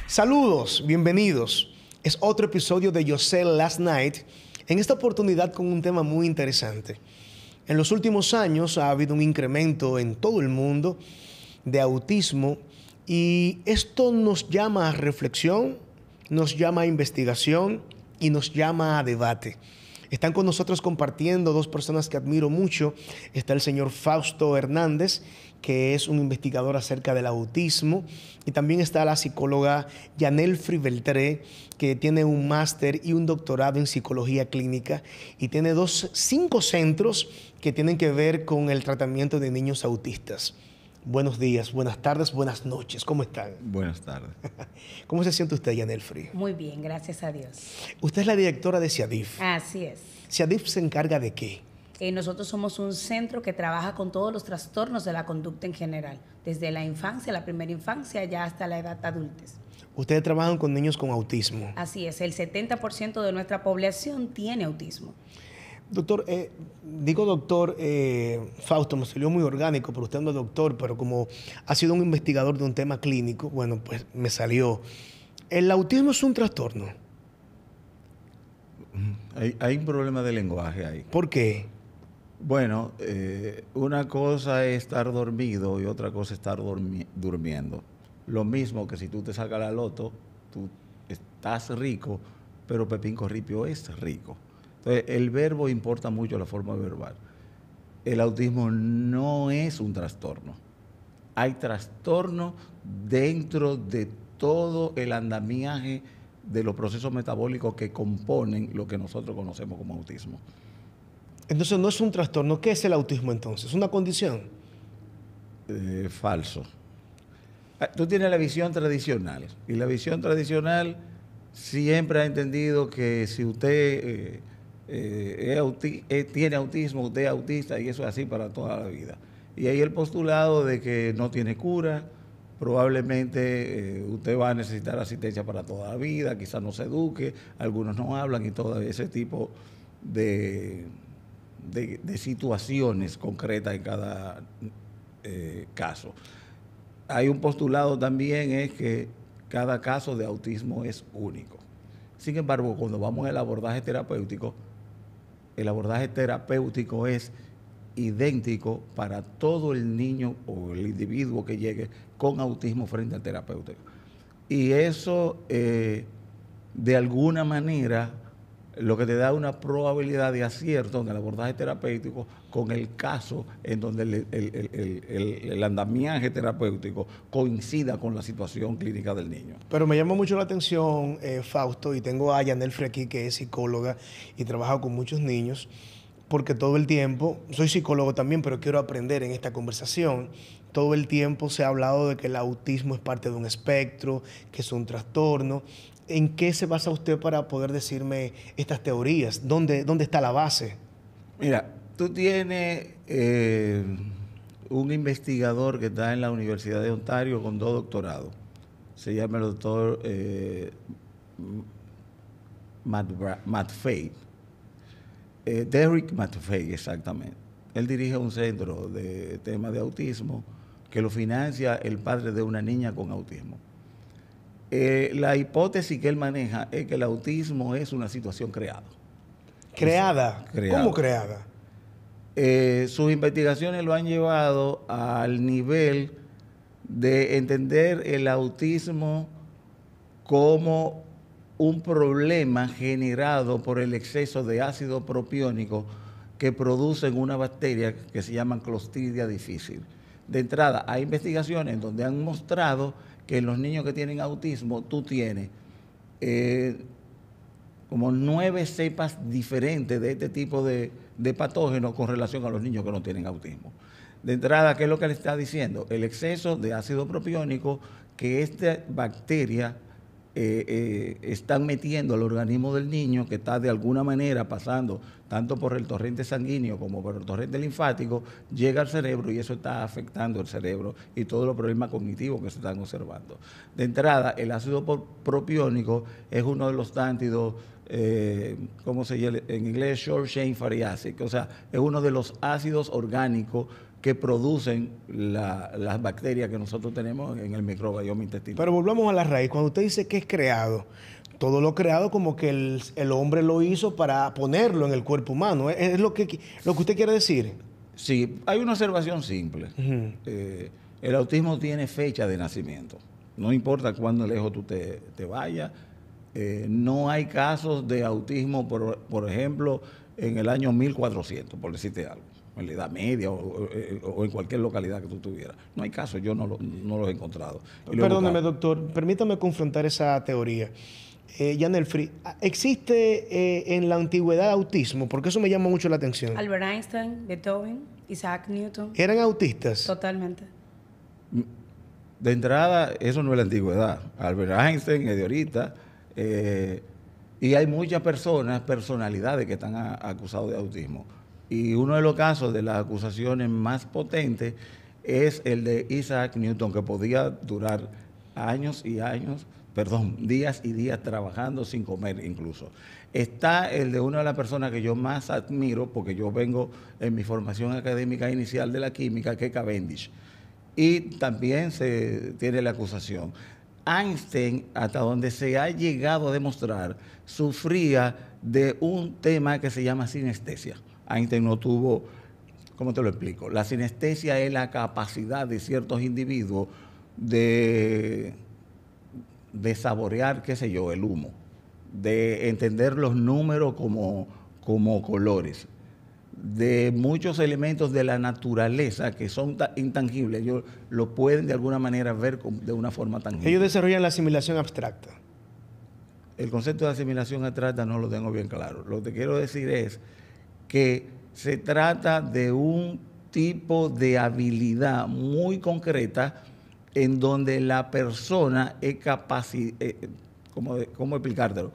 Saludos, bienvenidos. Es otro episodio de Yo Sé Last Night, en esta oportunidad con un tema muy interesante. En los últimos años ha habido un incremento en todo el mundo de autismo y esto nos llama a reflexión, nos llama a investigación y nos llama a debate. Están con nosotros compartiendo dos personas que admiro mucho. Está el señor Fausto Hernández, que es un investigador acerca del autismo, y también está la psicóloga Yanelfry Beltré, que tiene un máster y un doctorado en psicología clínica y tiene 5 centros que tienen que ver con el tratamiento de niños autistas. Buenos días, buenas tardes, buenas noches. ¿Cómo están? Buenas tardes. ¿Cómo se siente usted, Yanelfry? Muy bien, gracias a Dios. Usted es la directora de CIADIF. Así es. ¿CIADIF se encarga de qué? Nosotros somos un centro que trabaja con todos los trastornos de la conducta en general, desde la infancia, la primera infancia, ya hasta la edad adultez. Ustedes trabajan con niños con autismo. Así es, el 70% de nuestra población tiene autismo. Doctor, doctor Fausto, me salió muy orgánico, pero usted no es doctor, pero como ha sido un investigador de un tema clínico, bueno, pues me salió. ¿El autismo es un trastorno? Hay un problema de lenguaje ahí. ¿Por qué? Bueno, una cosa es estar dormido y otra cosa es estar durmiendo. Lo mismo que si tú te sacas la loto, tú estás rico, pero Pepín Corripio es rico. Entonces, el verbo importa mucho, la forma verbal. El autismo no es un trastorno. Hay trastorno dentro de todo el andamiaje de los procesos metabólicos que componen lo que nosotros conocemos como autismo. Entonces, no es un trastorno. ¿Qué es el autismo entonces? ¿Es una condición? Falso. Tú tienes la visión tradicional, y la visión tradicional siempre ha entendido que si usted tiene autismo, usted es autista, y eso es así para toda la vida. Y hay el postulado de que no tiene cura, probablemente usted va a necesitar asistencia para toda la vida, quizás no se eduque, algunos no hablan y todo ese tipo de situaciones concretas en cada caso. Hay un postulado también, es que cada caso de autismo es único. Sin embargo, cuando vamos al abordaje terapéutico, el abordaje terapéutico es idéntico para todo el niño o el individuo que llegue con autismo frente al terapéutico. Y eso, de alguna manera, lo que te da una probabilidad de acierto en el abordaje terapéutico con el caso en donde el andamiaje terapéutico coincida con la situación clínica del niño. Pero me llama mucho la atención, Fausto, y tengo a Yanelfry aquí, que es psicóloga y trabaja con muchos niños, porque todo el tiempo, soy psicólogo también, pero quiero aprender en esta conversación. Todo el tiempo se ha hablado de que el autismo es parte de un espectro, que es un trastorno. ¿En qué se basa usted para poder decirme estas teorías? ¿Dónde está la base? Mira, tú tienes un investigador que está en la Universidad de Ontario con 2 doctorados. Se llama el doctor Mattfei. Derek Mattfei, exactamente. Él dirige un centro de temas de autismo que lo financia el padre de una niña con autismo. La hipótesis que él maneja es que el autismo es una situación creada. ¿Creada? ¿Cómo creada? Sus investigaciones lo han llevado al nivel de entender el autismo como un problema generado por el exceso de ácido propiónico que producen una bacteria que se llama Clostridia difficile. De entrada, hay investigaciones donde han mostrado que en los niños que tienen autismo, tú tienes como 9 cepas diferentes de este tipo de patógenos con relación a los niños que no tienen autismo. De entrada, ¿qué es lo que le está diciendo? El exceso de ácido propiónico que esta bacteria están metiendo al organismo del niño, que está de alguna manera pasando tanto por el torrente sanguíneo como por el torrente linfático, llega al cerebro y eso está afectando el cerebro y todos los problemas cognitivos que se están observando. De entrada, el ácido propiónico es uno de los antídotos ¿cómo se llama en inglés? Short chain fatty acid. O sea, es uno de los ácidos orgánicos que producen las bacterias que nosotros tenemos en el microbioma intestinal. Pero volvamos a la raíz. Cuando usted dice que es creado, todo lo creado como que el hombre lo hizo para ponerlo en el cuerpo humano. ¿Es lo que usted quiere decir? Sí, hay una observación simple. El autismo tiene fecha de nacimiento. No importa cuándo lejos tú te vayas. No hay casos de autismo, por ejemplo, en el año 1400, por decirte algo, en la Edad Media o en cualquier localidad que tú tuvieras. No hay casos, yo no los he encontrado. Perdóneme, doctor, permítame confrontar esa teoría. Yanelfrey, ¿existe en la antigüedad autismo? Porque eso me llama mucho la atención. Albert Einstein, Beethoven, Isaac Newton. ¿Eran autistas? Totalmente. De entrada, eso no es la antigüedad. Albert Einstein es de ahorita. Y hay muchas personalidades que están acusados de autismo. Y uno de los casos de las acusaciones más potentes es el de Isaac Newton, que podía durar días y días trabajando sin comer incluso. Está el de una de las personas que yo más admiro, porque yo vengo en mi formación académica inicial de la química, que es Cavendish. Y también se tiene la acusación. Einstein, hasta donde se ha llegado a demostrar, sufría de un tema que se llama sinestesia. Einstein no tuvo, ¿cómo te lo explico? La sinestesia es la capacidad de ciertos individuos de saborear, qué sé yo, el humo, de entender los números como colores, de muchos elementos de la naturaleza que son intangibles. Ellos lo pueden de alguna manera ver de una forma tangible. Ellos desarrollan la asimilación abstracta. El concepto de asimilación abstracta no lo tengo bien claro. Lo que quiero decir es que se trata de un tipo de habilidad muy concreta en donde la persona es capaz, ¿cómo explicártelo?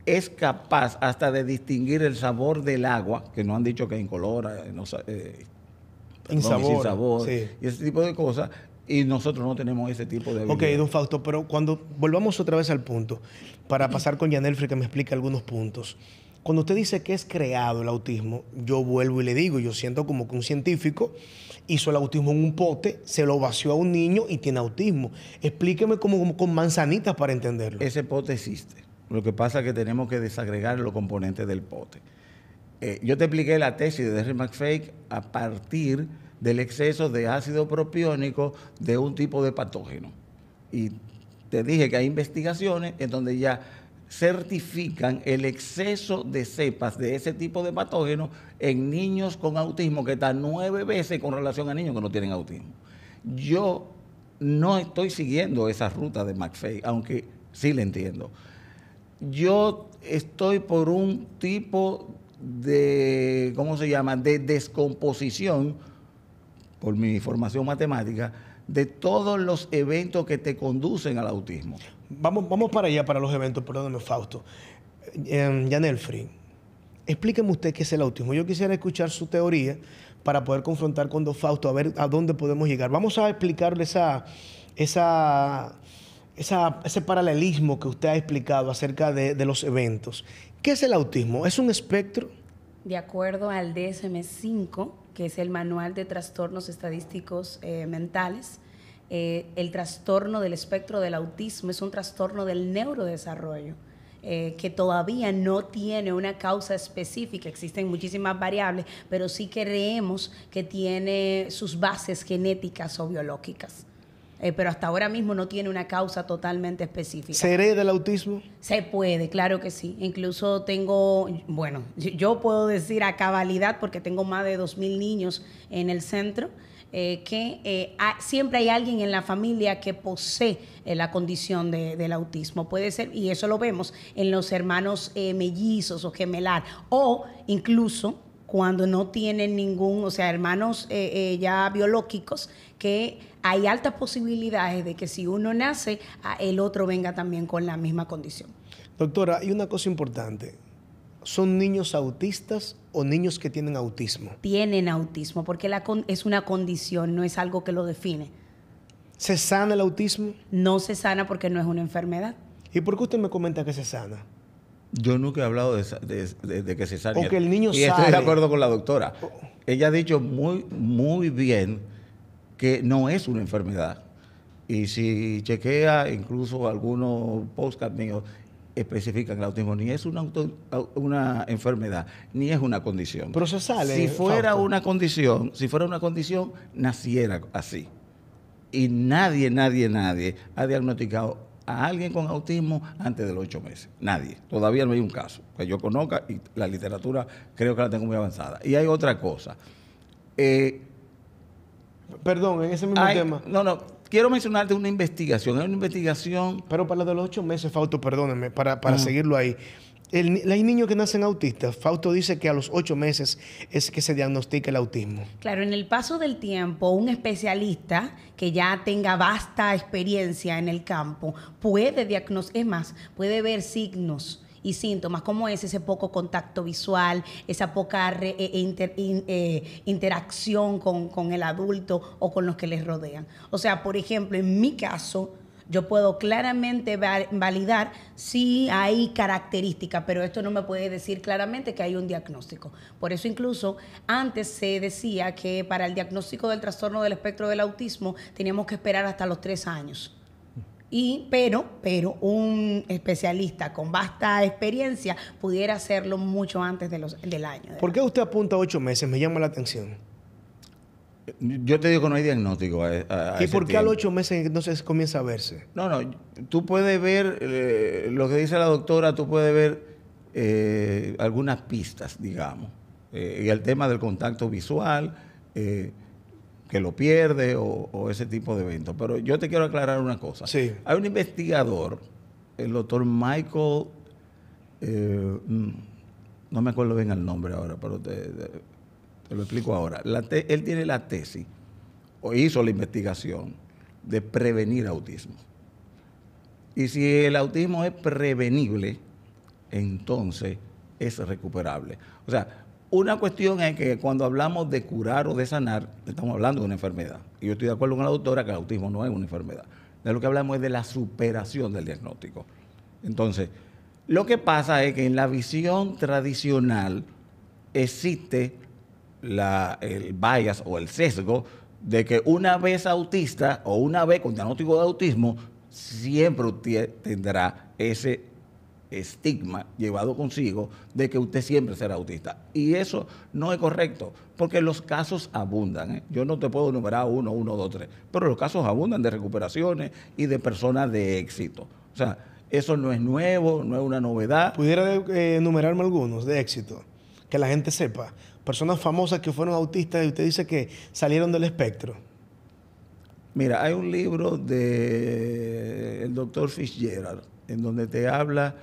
Es capaz hasta de distinguir el sabor del agua, que nos han dicho que es incolora, sin sabor, sí, y ese tipo de cosas, y nosotros no tenemos ese tipo de habilidad. Ok, don Fausto, pero cuando volvamos otra vez al punto, para pasar con Yanelfrey que me explique algunos puntos. Cuando usted dice que es creado el autismo, yo vuelvo y le digo, yo siento como que un científico hizo el autismo en un pote, se lo vació a un niño y tiene autismo. Explíqueme como con manzanitas para entenderlo. Ese pote existe. Lo que pasa es que tenemos que desagregar los componentes del pote. Yo te expliqué la tesis de Derrick McFake a partir del exceso de ácido propiónico de un tipo de patógeno. Y te dije que hay investigaciones en donde ya certifican el exceso de cepas de ese tipo de patógeno en niños con autismo, que está 9 veces con relación a niños que no tienen autismo. Yo no estoy siguiendo esa ruta de McFake, aunque sí le entiendo. Yo estoy por un tipo de, ¿cómo se llama?, de descomposición, por mi formación matemática, de todos los eventos que te conducen al autismo. Vamos para allá, para los eventos, perdóname, Fausto. Yanelfrey, explíqueme usted qué es el autismo. Yo quisiera escuchar su teoría para poder confrontar con don Fausto, a ver a dónde podemos llegar. Vamos a explicarle ese paralelismo que usted ha explicado acerca de los eventos. ¿Qué es el autismo? ¿Es un espectro? De acuerdo al DSM-5, que es el Manual de Trastornos Estadísticos Mentales, el trastorno del espectro del autismo es un trastorno del neurodesarrollo que todavía no tiene una causa específica. Existen muchísimas variables, pero sí creemos que tiene sus bases genéticas o biológicas. Pero hasta ahora mismo no tiene una causa totalmente específica. ¿Se hereda el autismo? Se puede, claro que sí. Incluso tengo, bueno, yo puedo decir a cabalidad, porque tengo más de 2,000 niños en el centro, siempre hay alguien en la familia que posee la condición del autismo. Puede ser, y eso lo vemos en los hermanos mellizos o gemelar, o incluso cuando no tienen ningún, o sea, hermanos ya biológicos, que hay altas posibilidades de que si uno nace, el otro venga también con la misma condición. Doctora, hay una cosa importante. ¿Son niños autistas o niños que tienen autismo? Tienen autismo, porque es una condición, no es algo que lo define. ¿Se sana el autismo? No se sana porque no es una enfermedad. ¿Y por qué usted me comenta que se sana? Yo nunca he hablado de que cesárea. O que el niño y estoy sale. de acuerdo con la doctora. Ella ha dicho muy bien que no es una enfermedad. Y si chequea incluso algunos podcasts míos, especifican que el autismo ni es una enfermedad, ni es una condición. Pero se sale. Si fuera Fausto. una condición, naciera así. Y nadie ha diagnosticado a alguien con autismo antes de los 8 meses. Nadie. Todavía no hay un caso que yo conozca y la literatura creo que la tengo muy avanzada. Y hay otra cosa. Perdón, en ese mismo tema. No. Quiero mencionarte una investigación. Hay una investigación. Pero para lo de los 8 meses, Fausto, perdóname, para seguirlo ahí. Hay niños que nacen autistas. Fausto dice que a los 8 meses es que se diagnostica el autismo. Claro, en el paso del tiempo, un especialista que ya tenga vasta experiencia en el campo puede diagnosticar, es más, puede ver signos y síntomas como ese poco contacto visual, esa poca interacción con el adulto o con los que les rodean. O sea, por ejemplo, en mi caso, yo puedo claramente validar si hay características, pero esto no me puede decir claramente que hay un diagnóstico. Por eso incluso antes se decía que para el diagnóstico del trastorno del espectro del autismo teníamos que esperar hasta los 3 años. Pero un especialista con vasta experiencia pudiera hacerlo mucho antes del año. ¿Por qué usted apunta a 8 meses? Me llama la atención. Yo te digo que no hay diagnóstico a ¿Y ese por qué a los tiempo. 8 meses entonces comienza a verse? No, tú puedes ver lo que dice la doctora, tú puedes ver algunas pistas, digamos. Y el tema del contacto visual, que lo pierde o ese tipo de eventos. Pero yo te quiero aclarar una cosa. Sí. Hay un investigador, el doctor Michael, no me acuerdo bien el nombre ahora, pero te lo explico ahora. Él tiene la tesis, o hizo la investigación, de prevenir autismo. Y si el autismo es prevenible, entonces es recuperable. O sea, una cuestión es que cuando hablamos de curar o de sanar, estamos hablando de una enfermedad. Y yo estoy de acuerdo con la doctora que el autismo no es una enfermedad. De lo que hablamos es de la superación del diagnóstico. Entonces, lo que pasa es que en la visión tradicional existe el bias o el sesgo de que una vez autista o una vez con diagnóstico de autismo siempre tendrá ese estigma llevado consigo de que usted siempre será autista. Y eso no es correcto, porque los casos abundan, ¿eh? Yo no te puedo enumerar 1, 2, 3, pero los casos abundan de recuperaciones y de personas de éxito. O sea, eso no es nuevo, no es una novedad. ¿Pudiera enumerarme algunos de éxito? Que la gente sepa. Personas famosas que fueron autistas y usted dice que salieron del espectro. Mira, hay un libro del doctor Fitzgerald en donde te habla,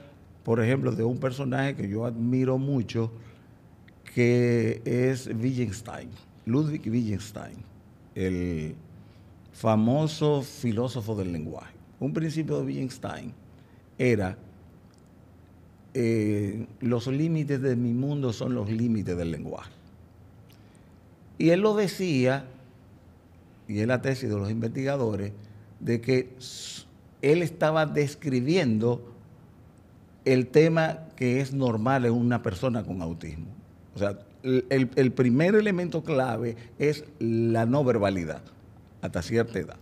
por ejemplo, de un personaje que yo admiro mucho, que es Wittgenstein, Ludwig Wittgenstein, el famoso filósofo del lenguaje. Un principio de Wittgenstein era: los límites de mi mundo son los límites del lenguaje. Y él lo decía, y es la tesis de los investigadores, de que él estaba describiendo el tema que es normal en una persona con autismo. O sea, el primer elemento clave es la no verbalidad, hasta cierta edad.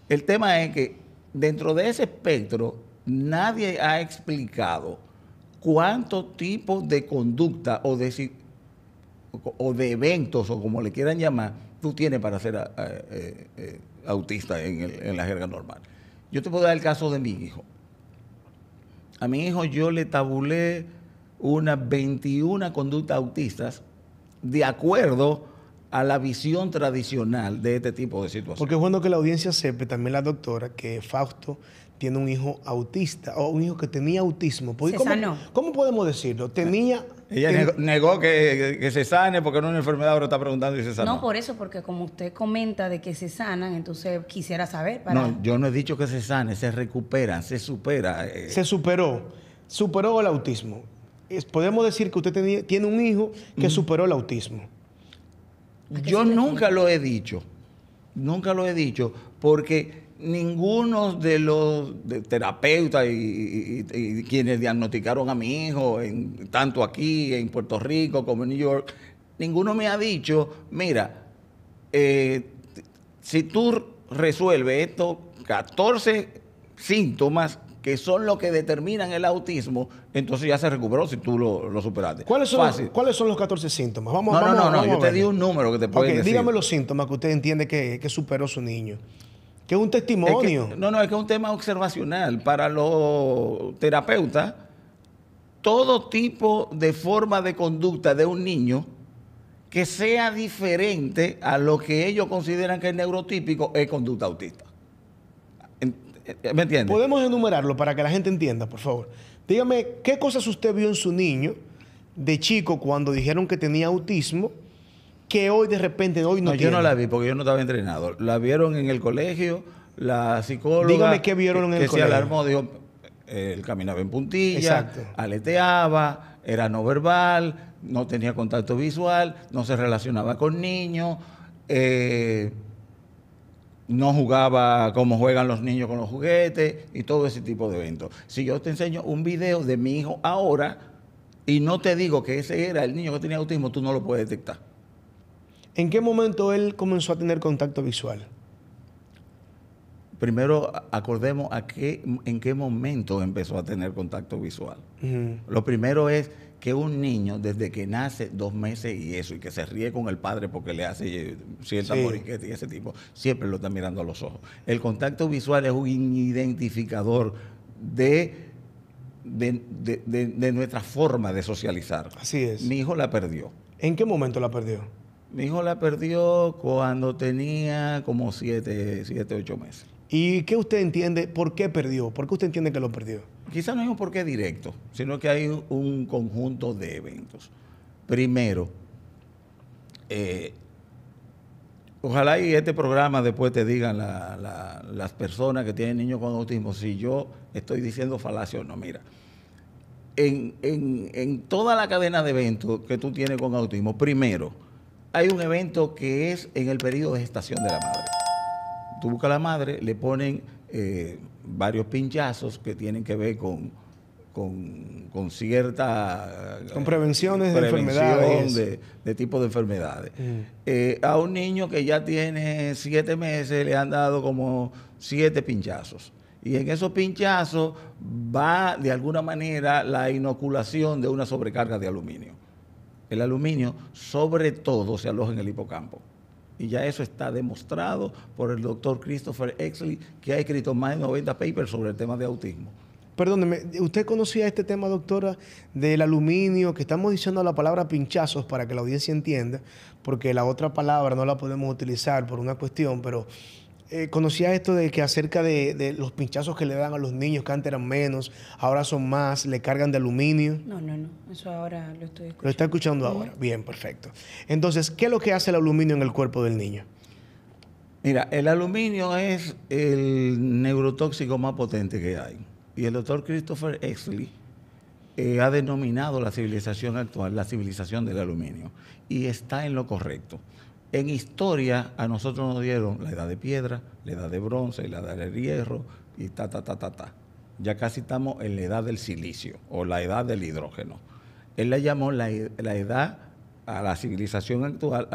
El tema es que dentro de ese espectro nadie ha explicado cuántos tipos de conducta o de eventos, o como le quieran llamar, tú tienes para ser autista en la jerga normal. Yo te puedo dar el caso de mi hijo. A mi hijo yo le tabulé unas 21 conductas autistas de acuerdo a la visión tradicional de este tipo de situaciones. Porque es bueno que la audiencia sepa, también la doctora, que Fausto tiene un hijo autista, o un hijo que tenía autismo. Se sanó. ¿Cómo podemos decirlo? Ella negó que se sane porque no es una enfermedad, ahora está preguntando si se sanó. No, por eso, porque como usted comenta de que se sanan, entonces quisiera saber. No, yo no he dicho que se sane, se recuperan, se supera. Se superó el autismo. Podemos decir que usted tiene un hijo que superó el autismo. Yo nunca lo he dicho, porque ninguno de los terapeutas y quienes diagnosticaron a mi hijo, tanto aquí en Puerto Rico como en New York, ninguno me ha dicho, mira, si tú resuelves estos 14 síntomas que son los que determinan el autismo, entonces ya se recuperó si tú lo superaste. ¿Cuáles son los 14 síntomas? No, yo te di un número que te pueden decir. Dígame los síntomas que usted entiende que superó su niño. Que es un testimonio. Es que es un tema observacional. Para los terapeutas, todo tipo de forma de conducta de un niño que sea diferente a lo que ellos consideran que es neurotípico es conducta autista. ¿Me entiendes? Podemos enumerarlo para que la gente entienda, por favor. Dígame, ¿qué cosas usted vio en su niño de chico cuando dijeron que tenía autismo que hoy de repente no tiene? Yo no la vi porque yo no estaba entrenado. La vieron en el colegio, la psicóloga. Dígame qué vieron en el colegio. Que se alarmó, dijo, él caminaba en puntilla, exacto, aleteaba, era no verbal, no tenía contacto visual, no se relacionaba con niños, no jugaba como juegan los niños con los juguetes y todo ese tipo de eventos. Si yo te enseño un video de mi hijo ahora y no te digo que ese era el niño que tenía autismo, tú no lo puedes detectar. ¿En qué momento él comenzó a tener contacto visual? Primero, acordemos en qué momento empezó a tener contacto visual. Lo primero es que un niño, desde que nace 2 meses y que se ríe con el padre porque le hace cierta moriqueta y ese tipo, siempre lo está mirando a los ojos. El contacto visual es un identificador de nuestra forma de socializar. Así es. Mi hijo la perdió. ¿En qué momento la perdió? Mi hijo la perdió cuando tenía como 7, 8 meses. ¿Y qué usted entiende? ¿Por qué perdió? ¿Por qué usted entiende que lo perdió? Quizás no hay un porqué directo, sino que hay un conjunto de eventos. Primero, ojalá y este programa después te digan las personas que tienen niños con autismo si yo estoy diciendo falacia o no. Mira, en toda la cadena de eventos que tú tienes con autismo, primero, hay un evento que es en el periodo de gestación de la madre. Tú buscas a la madre, le ponen varios pinchazos que tienen que ver con cierta... Con prevenciones de enfermedades. De tipo de enfermedades. A un niño que ya tiene 7 meses le han dado como 7 pinchazos. Y en esos pinchazos va de alguna manera la inoculación de una sobrecarga de aluminio. El aluminio sobre todo se aloja en el hipocampo. Y ya eso está demostrado por el doctor Christopher Exley, que ha escrito más de 90 papers sobre el tema de autismo. Perdóneme, ¿usted conocía este tema, doctora, del aluminio? Que estamos diciendo la palabra pinchazos para que la audiencia entienda, porque la otra palabra no la podemos utilizar por una cuestión, pero ¿conocía esto de que acerca de los pinchazos que le dan a los niños, que antes eran menos, ahora son más, le cargan de aluminio? No. Eso ahora lo estoy escuchando. Lo está escuchando ahora. Bien, perfecto. Entonces, ¿qué es lo que hace el aluminio en el cuerpo del niño? Mira, el aluminio es el neurotóxico más potente que hay. Y el doctor Christopher Exley ha denominado la civilización actual la civilización del aluminio. Y está en lo correcto. En historia, a nosotros nos dieron la edad de piedra, la edad de bronce, la edad del hierro y ta. Ya casi estamos en la edad del silicio o la edad del hidrógeno. Él la llamó la edad a la civilización actual,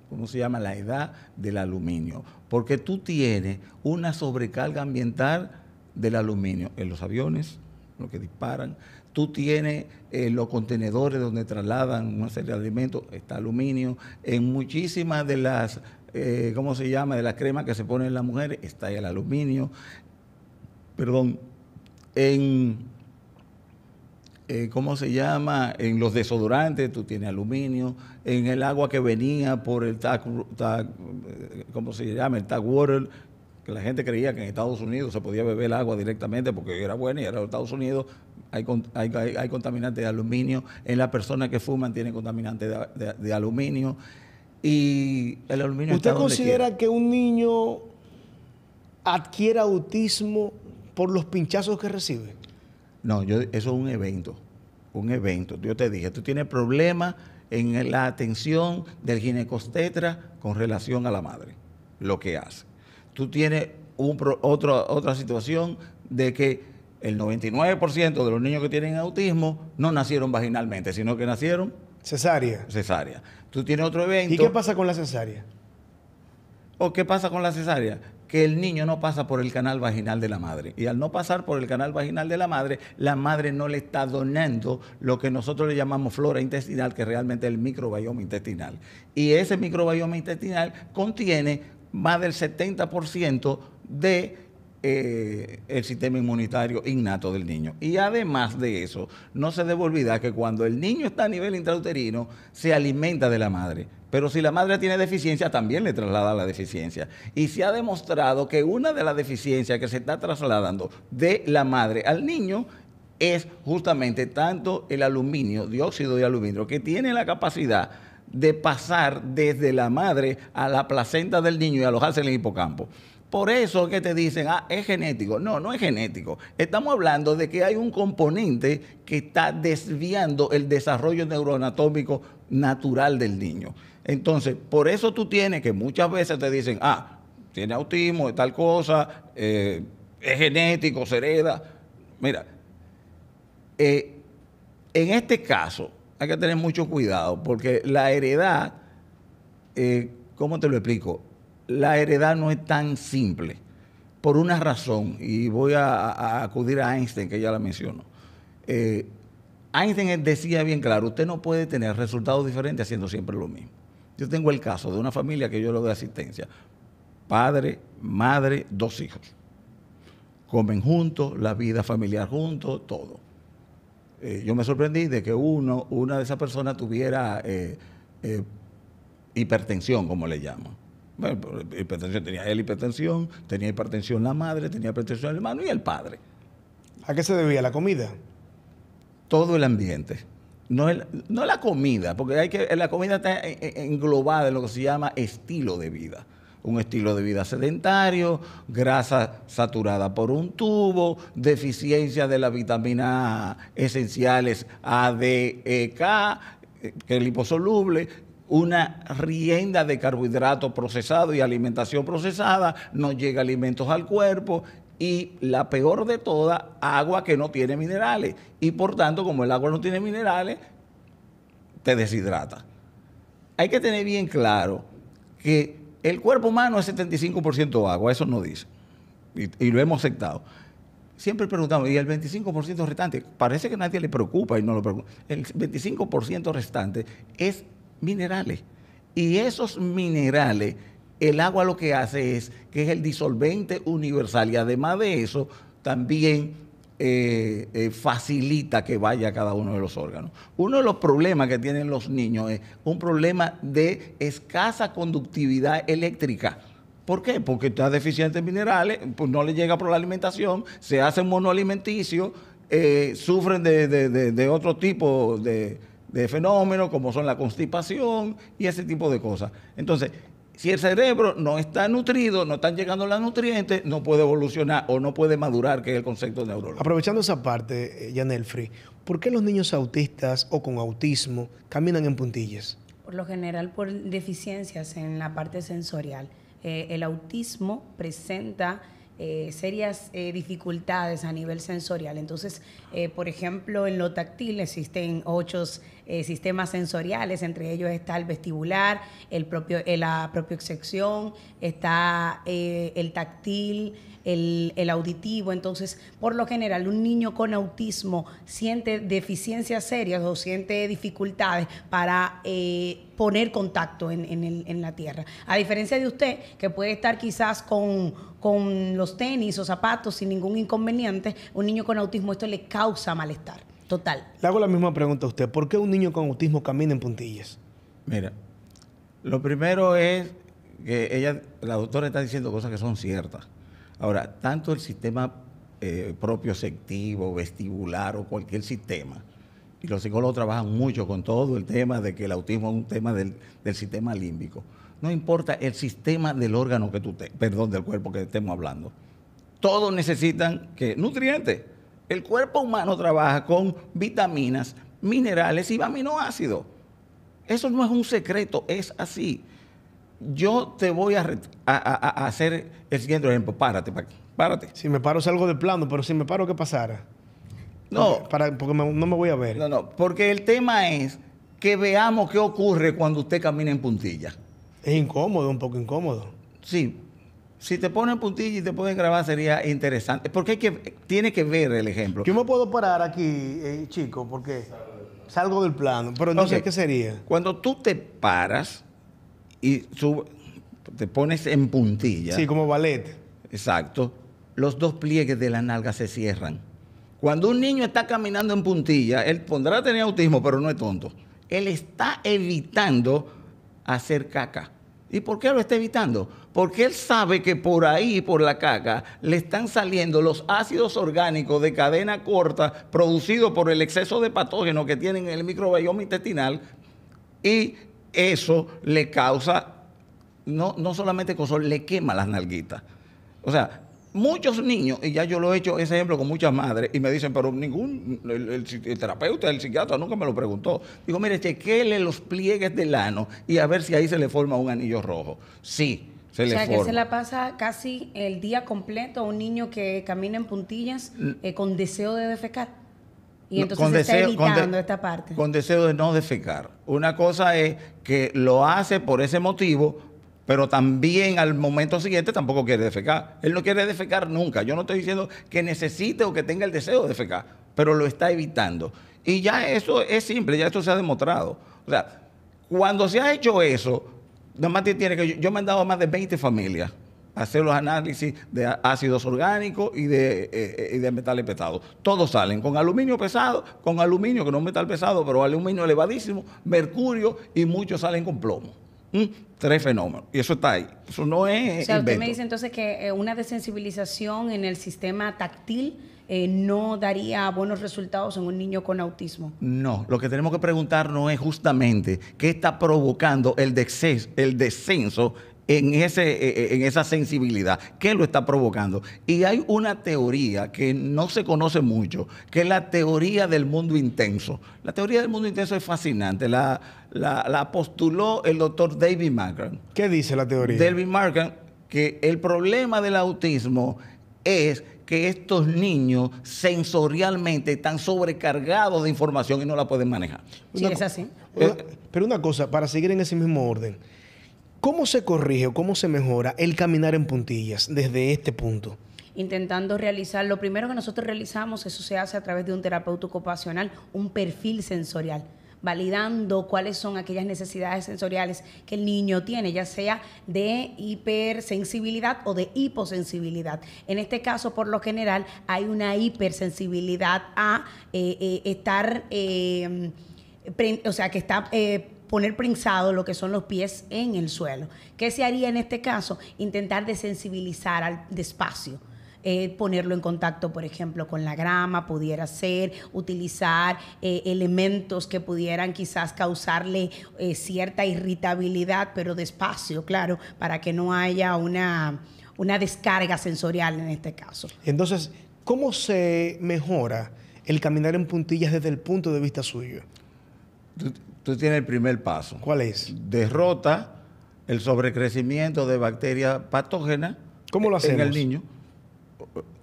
¿cómo se llama? La edad del aluminio. Porque tú tienes una sobrecarga ambiental del aluminio en los aviones, lo que disparan. Tú tienes los contenedores donde trasladan una serie de alimentos, está aluminio. En muchísimas de las, ¿cómo se llama? De las cremas que se ponen las mujeres, está el aluminio. Perdón. ¿Cómo se llama? En los desodorantes tú tienes aluminio. En el agua que venía por el ¿cómo se llama? El tap water, que la gente creía que en Estados Unidos se podía beber el agua directamente porque era buena y era de Estados Unidos. Hay contaminantes de aluminio. En las personas que fuman tienen contaminantes de aluminio. Y el aluminio ¿Usted está donde considera quiera. que un niño adquiere autismo por los pinchazos que recibe? No, eso es un evento. Un evento. Yo te dije, tú tienes problemas en la atención del ginecobstetra con relación a la madre, lo que hace. tú tienes otra situación de que el 99% de los niños que tienen autismo no nacieron vaginalmente, sino que nacieron Cesárea. cesárea. Tú tienes otro evento. ¿Y qué pasa con la cesárea? ¿O qué pasa con la cesárea? Que el niño no pasa por el canal vaginal de la madre. Y al no pasar por el canal vaginal de la madre no le está donando lo que nosotros le llamamos flora intestinal, que realmente es el microbioma intestinal. Y ese microbioma intestinal contiene más del 70% de el sistema inmunitario innato del niño. Y además de eso, no se debe olvidar que cuando el niño está a nivel intrauterino, se alimenta de la madre. Pero si la madre tiene deficiencia, también le traslada la deficiencia. Y se ha demostrado que una de las deficiencias que se está trasladando de la madre al niño es justamente tanto el aluminio, dióxido de aluminio, que tiene la capacidad de pasar desde la madre a la placenta del niño y alojarse en el hipocampo. Por eso es que te dicen, es genético. No, no es genético. Estamos hablando de que hay un componente que está desviando el desarrollo neuroanatómico natural del niño. Entonces, por eso tú tienes que muchas veces te dicen, tiene autismo, tal cosa, es genético, se hereda. Mira, en este caso hay que tener mucho cuidado porque la heredad, ¿cómo te lo explico? La heredad no es tan simple, por una razón, y voy a acudir a Einstein, que ya la mencionó. Einstein decía bien claro, usted no puede tener resultados diferentes haciendo siempre lo mismo. Yo tengo el caso de una familia que yo le doy asistencia, padre, madre, 2 hijos. Comen juntos, la vida familiar juntos, todo. Yo me sorprendí de que una de esas personas tuviera hipertensión, como le llaman. Bueno, hipertensión, tenía hipertensión la madre, tenía hipertensión el hermano y el padre. ¿A qué se debía? ¿La comida? Todo el ambiente. No la comida, porque la comida está englobada en lo que se llama estilo de vida. Un estilo de vida sedentario, grasa saturada por un tubo, deficiencia de las vitaminas esenciales A, D, E, K, que es liposoluble, una rienda de carbohidratos procesados y alimentación procesada, no llega alimentos al cuerpo y la peor de todas, agua que no tiene minerales. Y por tanto, como el agua no tiene minerales, te deshidrata. Hay que tener bien claro que el cuerpo humano es 75% agua, eso no dice. Y lo hemos aceptado. Siempre preguntamos, ¿y el 25% restante? Parece que a nadie le preocupa y no lo preocupa. El 25% restante es minerales. Y esos minerales, el agua lo que hace es que es el disolvente universal y además de eso también facilita que vaya a cada uno de los órganos. Uno de los problemas que tienen los niños es un problema de escasa conductividad eléctrica. ¿Por qué? Porque está deficiente en minerales, pues no le llega por la alimentación, se hacen monoalimenticios, sufren de otro tipo de fenómenos como son la constipación y ese tipo de cosas. Entonces, si el cerebro no está nutrido, no están llegando los nutrientes, no puede evolucionar o no puede madurar, que es el concepto neurológico. Aprovechando esa parte, Yanelfrey, ¿por qué los niños autistas o con autismo caminan en puntillas? Por lo general, por deficiencias en la parte sensorial. El autismo presenta serias dificultades a nivel sensorial. Entonces, por ejemplo, en lo táctil existen 8 sistemas sensoriales, entre ellos está el vestibular, la propiocepción, está el táctil, el auditivo. Entonces, por lo general, un niño con autismo siente deficiencias serias o siente dificultades para poner contacto en la tierra. A diferencia de usted, que puede estar quizás con los tenis o zapatos sin ningún inconveniente, un niño con autismo esto le causa malestar total. Le hago la misma pregunta a usted. ¿Por qué un niño con autismo camina en puntillas? Mira, lo primero es que la doctora está diciendo cosas que son ciertas. Ahora, tanto el sistema propioceptivo, vestibular o cualquier sistema, y los psicólogos trabajan mucho con todo el tema de que el autismo es un tema del sistema límbico. No importa el sistema del órgano del cuerpo que estemos hablando. Todos necesitan nutrientes. El cuerpo humano trabaja con vitaminas, minerales y aminoácidos. Eso no es un secreto, es así. yo te voy a hacer el siguiente ejemplo. Párate. Si me paro salgo del plano, pero si me paro, ¿qué pasara? No, Porque no me voy a ver. no, porque el tema es que veamos qué ocurre cuando usted camina en puntilla. Es incómodo, un poco incómodo. Sí, si te ponen puntilla y te pueden grabar sería interesante, porque tiene que ver el ejemplo. Yo me puedo parar aquí, chico, porque salgo del plano, pero entonces, Ok. ¿qué sería? Cuando tú te paras y te pones en puntilla, Sí, como ballet. exacto, los dos pliegues de la nalga se cierran. Cuando un niño está caminando en puntilla, él podrá tener autismo, pero no es tonto. Él está evitando hacer caca. ¿Y por qué lo está evitando? Porque él sabe que por ahí, por la caca, le están saliendo los ácidos orgánicos de cadena corta producidos por el exceso de patógenos que tienen en el microbioma intestinal, y eso le causa, no solamente cosor, le quema las nalguitas. O sea, muchos niños, y ya yo lo he hecho ese ejemplo con muchas madres, y me dicen, pero el terapeuta, el psiquiatra nunca me lo preguntó. Digo, mire, chequéle los pliegues del ano y a ver si ahí se le forma un anillo rojo. Sí, se le forma. Que se la pasa casi el día completo a un niño que camina en puntillas con deseo de defecar. Y entonces se está evitando esta parte. Con deseo de no defecar. Una cosa es que lo hace por ese motivo, pero también al momento siguiente tampoco quiere defecar. Él no quiere defecar nunca. Yo no estoy diciendo que necesite o que tenga el deseo de defecar, pero lo está evitando. Y ya eso es simple, ya esto se ha demostrado. O sea, cuando se ha hecho eso, nada más tiene que... Yo me he dado a más de 20 familias a hacer los análisis de ácidos orgánicos y de metales pesados. Todos salen con aluminio pesado, con aluminio, que no es metal pesado, pero aluminio elevadísimo, mercurio, y muchos salen con plomo. 3 fenómenos. Y eso está ahí. Eso no es O sea, usted invento. me dice entonces que una desensibilización en el sistema táctil no daría buenos resultados en un niño con autismo. No, lo que tenemos que preguntarnos es justamente qué está provocando el descenso en esa sensibilidad. ¿Qué lo está provocando? Y hay una teoría que no se conoce mucho, que es la teoría del mundo intenso. La teoría del mundo intenso es fascinante. La postuló el doctor David Markham. ¿Qué dice la teoría? David Markham, que el problema del autismo es que estos niños sensorialmente están sobrecargados de información y no la pueden manejar. Sí, es así. Pero una cosa, para seguir en ese mismo orden, ¿cómo se corrige o cómo se mejora el caminar en puntillas desde este punto? Intentando realizar, lo primero que nosotros realizamos, eso se hace a través de un terapeuta ocupacional, un perfil sensorial, validando cuáles son aquellas necesidades sensoriales que el niño tiene, ya sea de hipersensibilidad o de hiposensibilidad. En este caso, por lo general, hay una hipersensibilidad a estar, o sea, que está... poner prensado lo que son los pies en el suelo. ¿Qué se haría en este caso? Intentar desensibilizar al despacio. Ponerlo en contacto, por ejemplo, con la grama, pudiera ser, utilizar elementos que pudieran quizás causarle cierta irritabilidad, pero despacio, claro, para que no haya una descarga sensorial en este caso. Entonces, ¿cómo se mejora el caminar en puntillas desde el punto de vista suyo? Tú tienes el primer paso. ¿Cuál es? Derrota el sobrecrecimiento de bacterias patógenas. ¿Cómo lo hacemos? En el niño.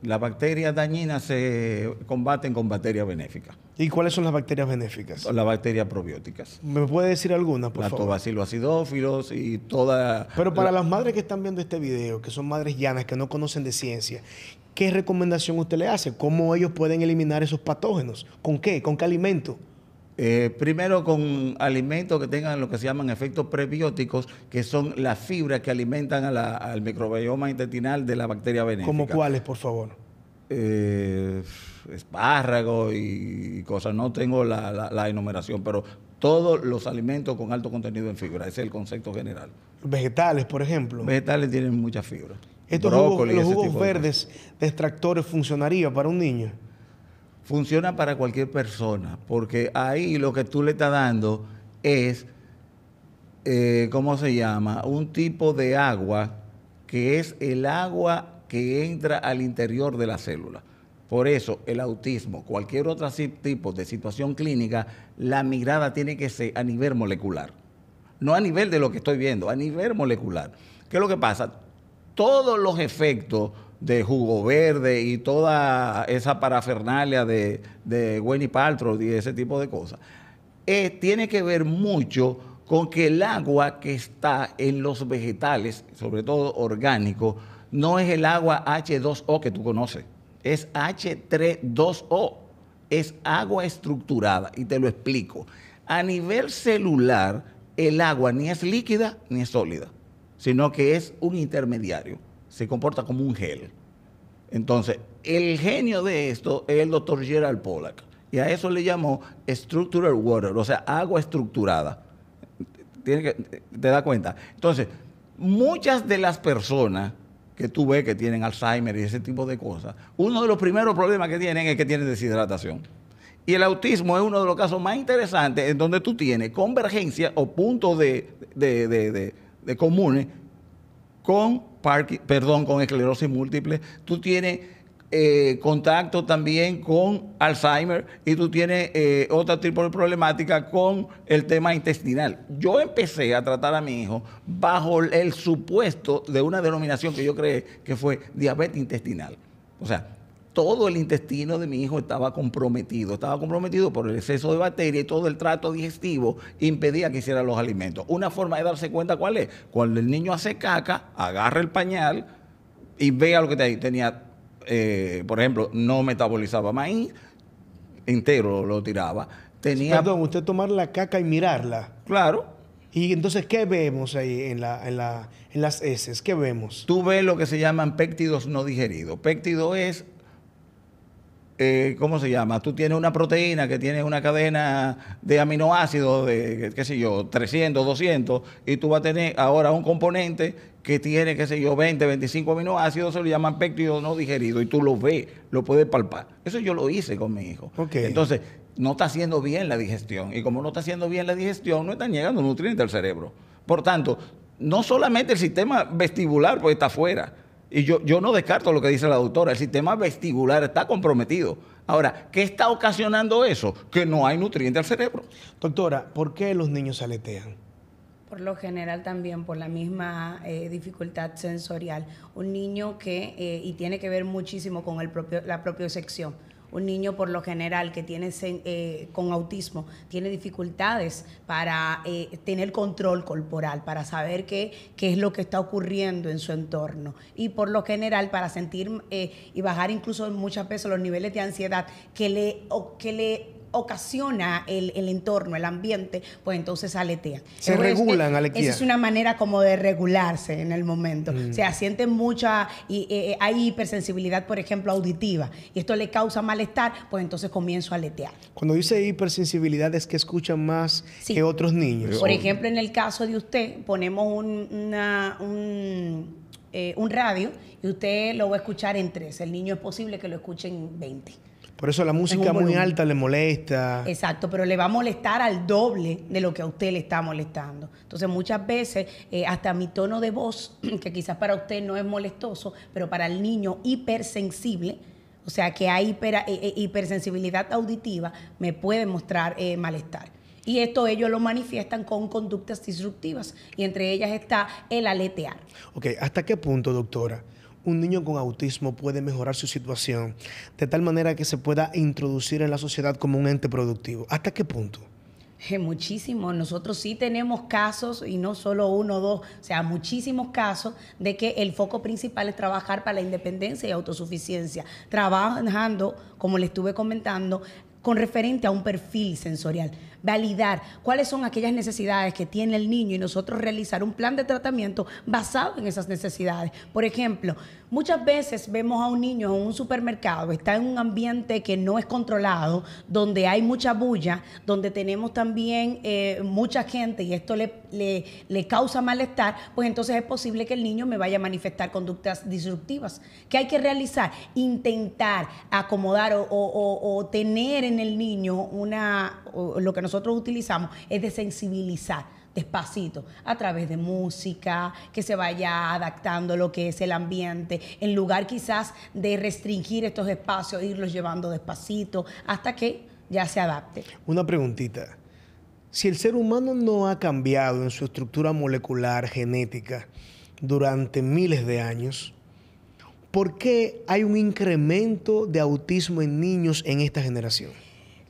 Las bacterias dañinas se combaten con bacterias benéficas. ¿Y cuáles son las bacterias benéficas? Las bacterias probióticas. ¿Me puede decir alguna, por favor? Lactobacillus acidófilos y toda... Pero para las madres que están viendo este video, que son madres llanas, que no conocen de ciencia, ¿qué recomendación usted le hace? ¿Cómo ellos pueden eliminar esos patógenos? ¿Con qué? ¿Con qué alimento? Primero con alimentos que tengan lo que se llaman efectos prebióticos, que son las fibras que alimentan al microbioma intestinal de la bacteria benéfica. ¿Cómo cuáles, por favor? Espárragos y cosas. No tengo la enumeración, pero todos los alimentos con alto contenido en fibra. Ese es el concepto general. Vegetales, por ejemplo. Vegetales tienen mucha fibra. ¿Estos Brócoli, los ese jugos tipo de verdes de extractores funcionaría para un niño? Funciona para cualquier persona, porque ahí lo que tú le estás dando es, ¿cómo se llama? Un tipo de agua que es el agua que entra al interior de la célula. Por eso el autismo, cualquier otro tipo de situación clínica, la mirada tiene que ser a nivel molecular. no a nivel de lo que estoy viendo, a nivel molecular. ¿Qué es lo que pasa? Todos los efectos de jugo verde y toda esa parafernalia de Gwyneth Paltrow y ese tipo de cosas, tiene que ver mucho con que el agua que está en los vegetales, sobre todo orgánicos, no es el agua H2O que tú conoces, es H32O, es agua estructurada, y te lo explico. A nivel celular, el agua ni es líquida ni es sólida, sino que es un intermediario, se comporta como un gel. Entonces, el genio de esto es el doctor Gerald Pollack, y a eso le llamó structural water, o sea, agua estructurada. ¿Te das cuenta? Entonces, muchas de las personas que tú ves que tienen Alzheimer y ese tipo de cosas, uno de los primeros problemas que tienen es que tienen deshidratación. Y el autismo es uno de los casos más interesantes en donde tú tienes convergencia o puntos de comunes con esclerosis múltiple. Tú tienes contacto también con Alzheimer y tú tienes otro tipo de problemática con el tema intestinal. Yo empecé a tratar a mi hijo bajo el supuesto de una denominación que yo creé que fue diabetes intestinal. O sea, todo el intestino de mi hijo estaba comprometido por el exceso de bacterias y todo el trato digestivo impedía que hiciera los alimentos. Una forma de darse cuenta ¿cuál es? Cuando el niño hace caca, agarra el pañal y vea lo que tenía. Por ejemplo, no metabolizaba maíz, entero lo tiraba. Perdón, usted tomar la caca y mirarla. Claro. Y entonces, ¿qué vemos ahí en las heces? ¿Qué vemos? Tú ves lo que se llaman péptidos no digeridos. Péptido es, ¿cómo se llama? Tú tienes una proteína que tiene una cadena de aminoácidos de, qué sé yo, 300, 200, y tú vas a tener ahora un componente que tiene, qué sé yo, 20, 25 aminoácidos, se lo llaman péptidos no digeridos, y tú lo ves, lo puedes palpar. Eso yo lo hice con mi hijo. Okay. Entonces, no está haciendo bien la digestión, y como no está haciendo bien la digestión, no están llegando nutrientes al cerebro. Por tanto, no solamente el sistema vestibular, pues está afuera, y yo no descarto lo que dice la doctora, el sistema vestibular está comprometido. Ahora, ¿qué está ocasionando eso? Que no hay nutrientes al cerebro. Doctora, ¿por qué los niños aletean? Por lo general también por la misma dificultad sensorial. Un niño y tiene que ver muchísimo con la propiocepción. Un niño por lo general que tiene con autismo tiene dificultades para tener control corporal, para saber qué es lo que está ocurriendo en su entorno. Y por lo general para sentir y bajar incluso muchas veces los niveles de ansiedad que le ocasiona el entorno, el ambiente, pues entonces aletean. Se regulan, aletean. Esa es una manera como de regularse en el momento. O sea, sienten mucha, hay hipersensibilidad, por ejemplo, auditiva, y esto le causa malestar, pues entonces comienzo a aletear. Cuando dice hipersensibilidad es que escuchan más que otros niños. Por ejemplo, en el caso de usted, ponemos un radio y usted lo va a escuchar en 3. El niño es posible que lo escuche en 20. Por eso la música muy alta le molesta. Exacto, pero le va a molestar al doble de lo que a usted le está molestando. Entonces, muchas veces, hasta mi tono de voz, que quizás para usted no es molestoso, pero para el niño hipersensible, o sea, que hay hipersensibilidad auditiva, me puede mostrar malestar. Y esto ellos lo manifiestan con conductas disruptivas, y entre ellas está el aletear. Ok, ¿hasta qué punto, doctora, un niño con autismo puede mejorar su situación de tal manera que se pueda introducir en la sociedad como un ente productivo? ¿Hasta qué punto? Muchísimo. Nosotros sí tenemos casos, y no solo 1 o 2, o sea, muchísimos casos de que el foco principal es trabajar para la independencia y autosuficiencia, trabajando, como le estuve comentando, con referente a un perfil sensorial, validar cuáles son aquellas necesidades que tiene el niño y nosotros realizar un plan de tratamiento basado en esas necesidades. Por ejemplo, muchas veces vemos a un niño en un supermercado, está en un ambiente que no es controlado, donde hay mucha bulla, donde tenemos también mucha gente y esto le causa malestar, pues entonces es posible que el niño me vaya a manifestar conductas disruptivas. ¿Qué hay que realizar? Intentar acomodar o tener en el niño lo que nosotros utilizamos es de sensibilizar despacito, a través de música, que se vaya adaptando a lo que es el ambiente, en lugar quizás de restringir estos espacios, irlos llevando despacito hasta que ya se adapte. Una preguntita. Si el ser humano no ha cambiado en su estructura molecular genética durante miles de años, ¿por qué hay un incremento de autismo en niños en esta generación?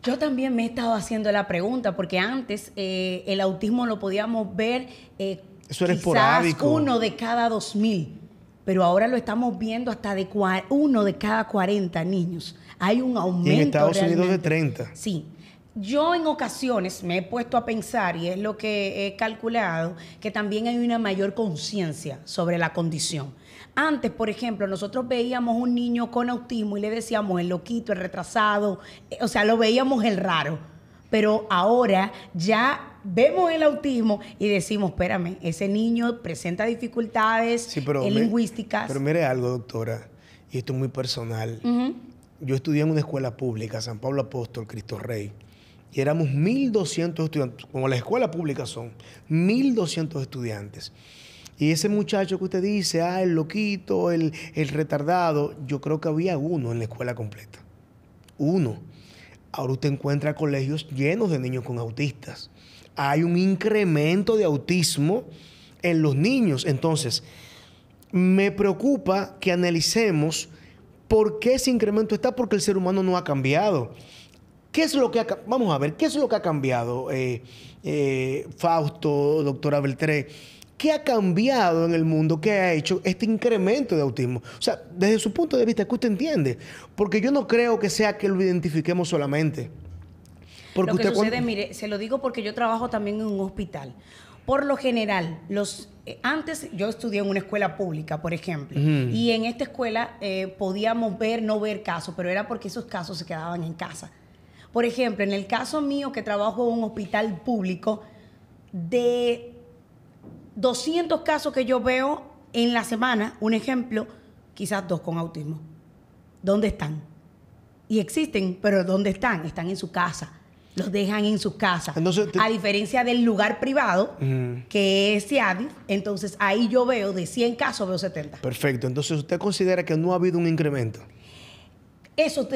Yo también me he estado haciendo la pregunta, porque antes el autismo lo podíamos ver Eso era quizás esporádico. 1 de cada 2.000, pero ahora lo estamos viendo hasta de 1 de cada 40 niños. Hay un aumento. Y en Estados Unidos de realmente. 30. Sí. Yo en ocasiones me he puesto a pensar, y es lo que he calculado, que también hay una mayor conciencia sobre la condición. Antes, por ejemplo, nosotros veíamos un niño con autismo y le decíamos el loquito, el retrasado, o sea, lo veíamos el raro. Pero ahora ya vemos el autismo y decimos, espérame, ese niño presenta dificultades Sí, lingüísticas. Pero mire algo, doctora, y esto es muy personal. Yo estudié en una escuela pública, San Pablo Apóstol, Cristo Rey, y éramos 1.200 estudiantes, como las escuelas públicas son, 1.200 estudiantes. Y ese muchacho que usted dice, el loquito, el retardado, yo creo que había uno en la escuela completa. Uno. Ahora usted encuentra colegios llenos de niños con autistas. Hay un incremento de autismo en los niños. Entonces, me preocupa que analicemos por qué ese incremento está, porque el ser humano no ha cambiado. ¿Qué es lo que vamos a ver, qué es lo que ha cambiado, Fausto, doctora Beltré? ¿Qué ha cambiado en el mundo? ¿Qué ha hecho este incremento de autismo? O sea, desde su punto de vista, ¿qué usted entiende? Porque yo no creo que sea que lo identifiquemos solamente. Porque Lo que usted sucede, mire, se lo digo porque yo trabajo también en un hospital. Por lo general, antes yo estudié en una escuela pública, por ejemplo, y en esta escuela podíamos no ver casos, pero era porque esos casos se quedaban en casa. Por ejemplo, en el caso mío, que trabajo en un hospital público, de 200 casos que yo veo en la semana, un ejemplo, quizás 2 con autismo. ¿Dónde están? Y existen, pero ¿dónde están? Están en su casa. Los dejan en su casa. Entonces, a diferencia del lugar privado, que es CIADI, entonces ahí yo veo de 100 casos, veo 70. Perfecto. Entonces, ¿usted considera que no ha habido un incremento? Eso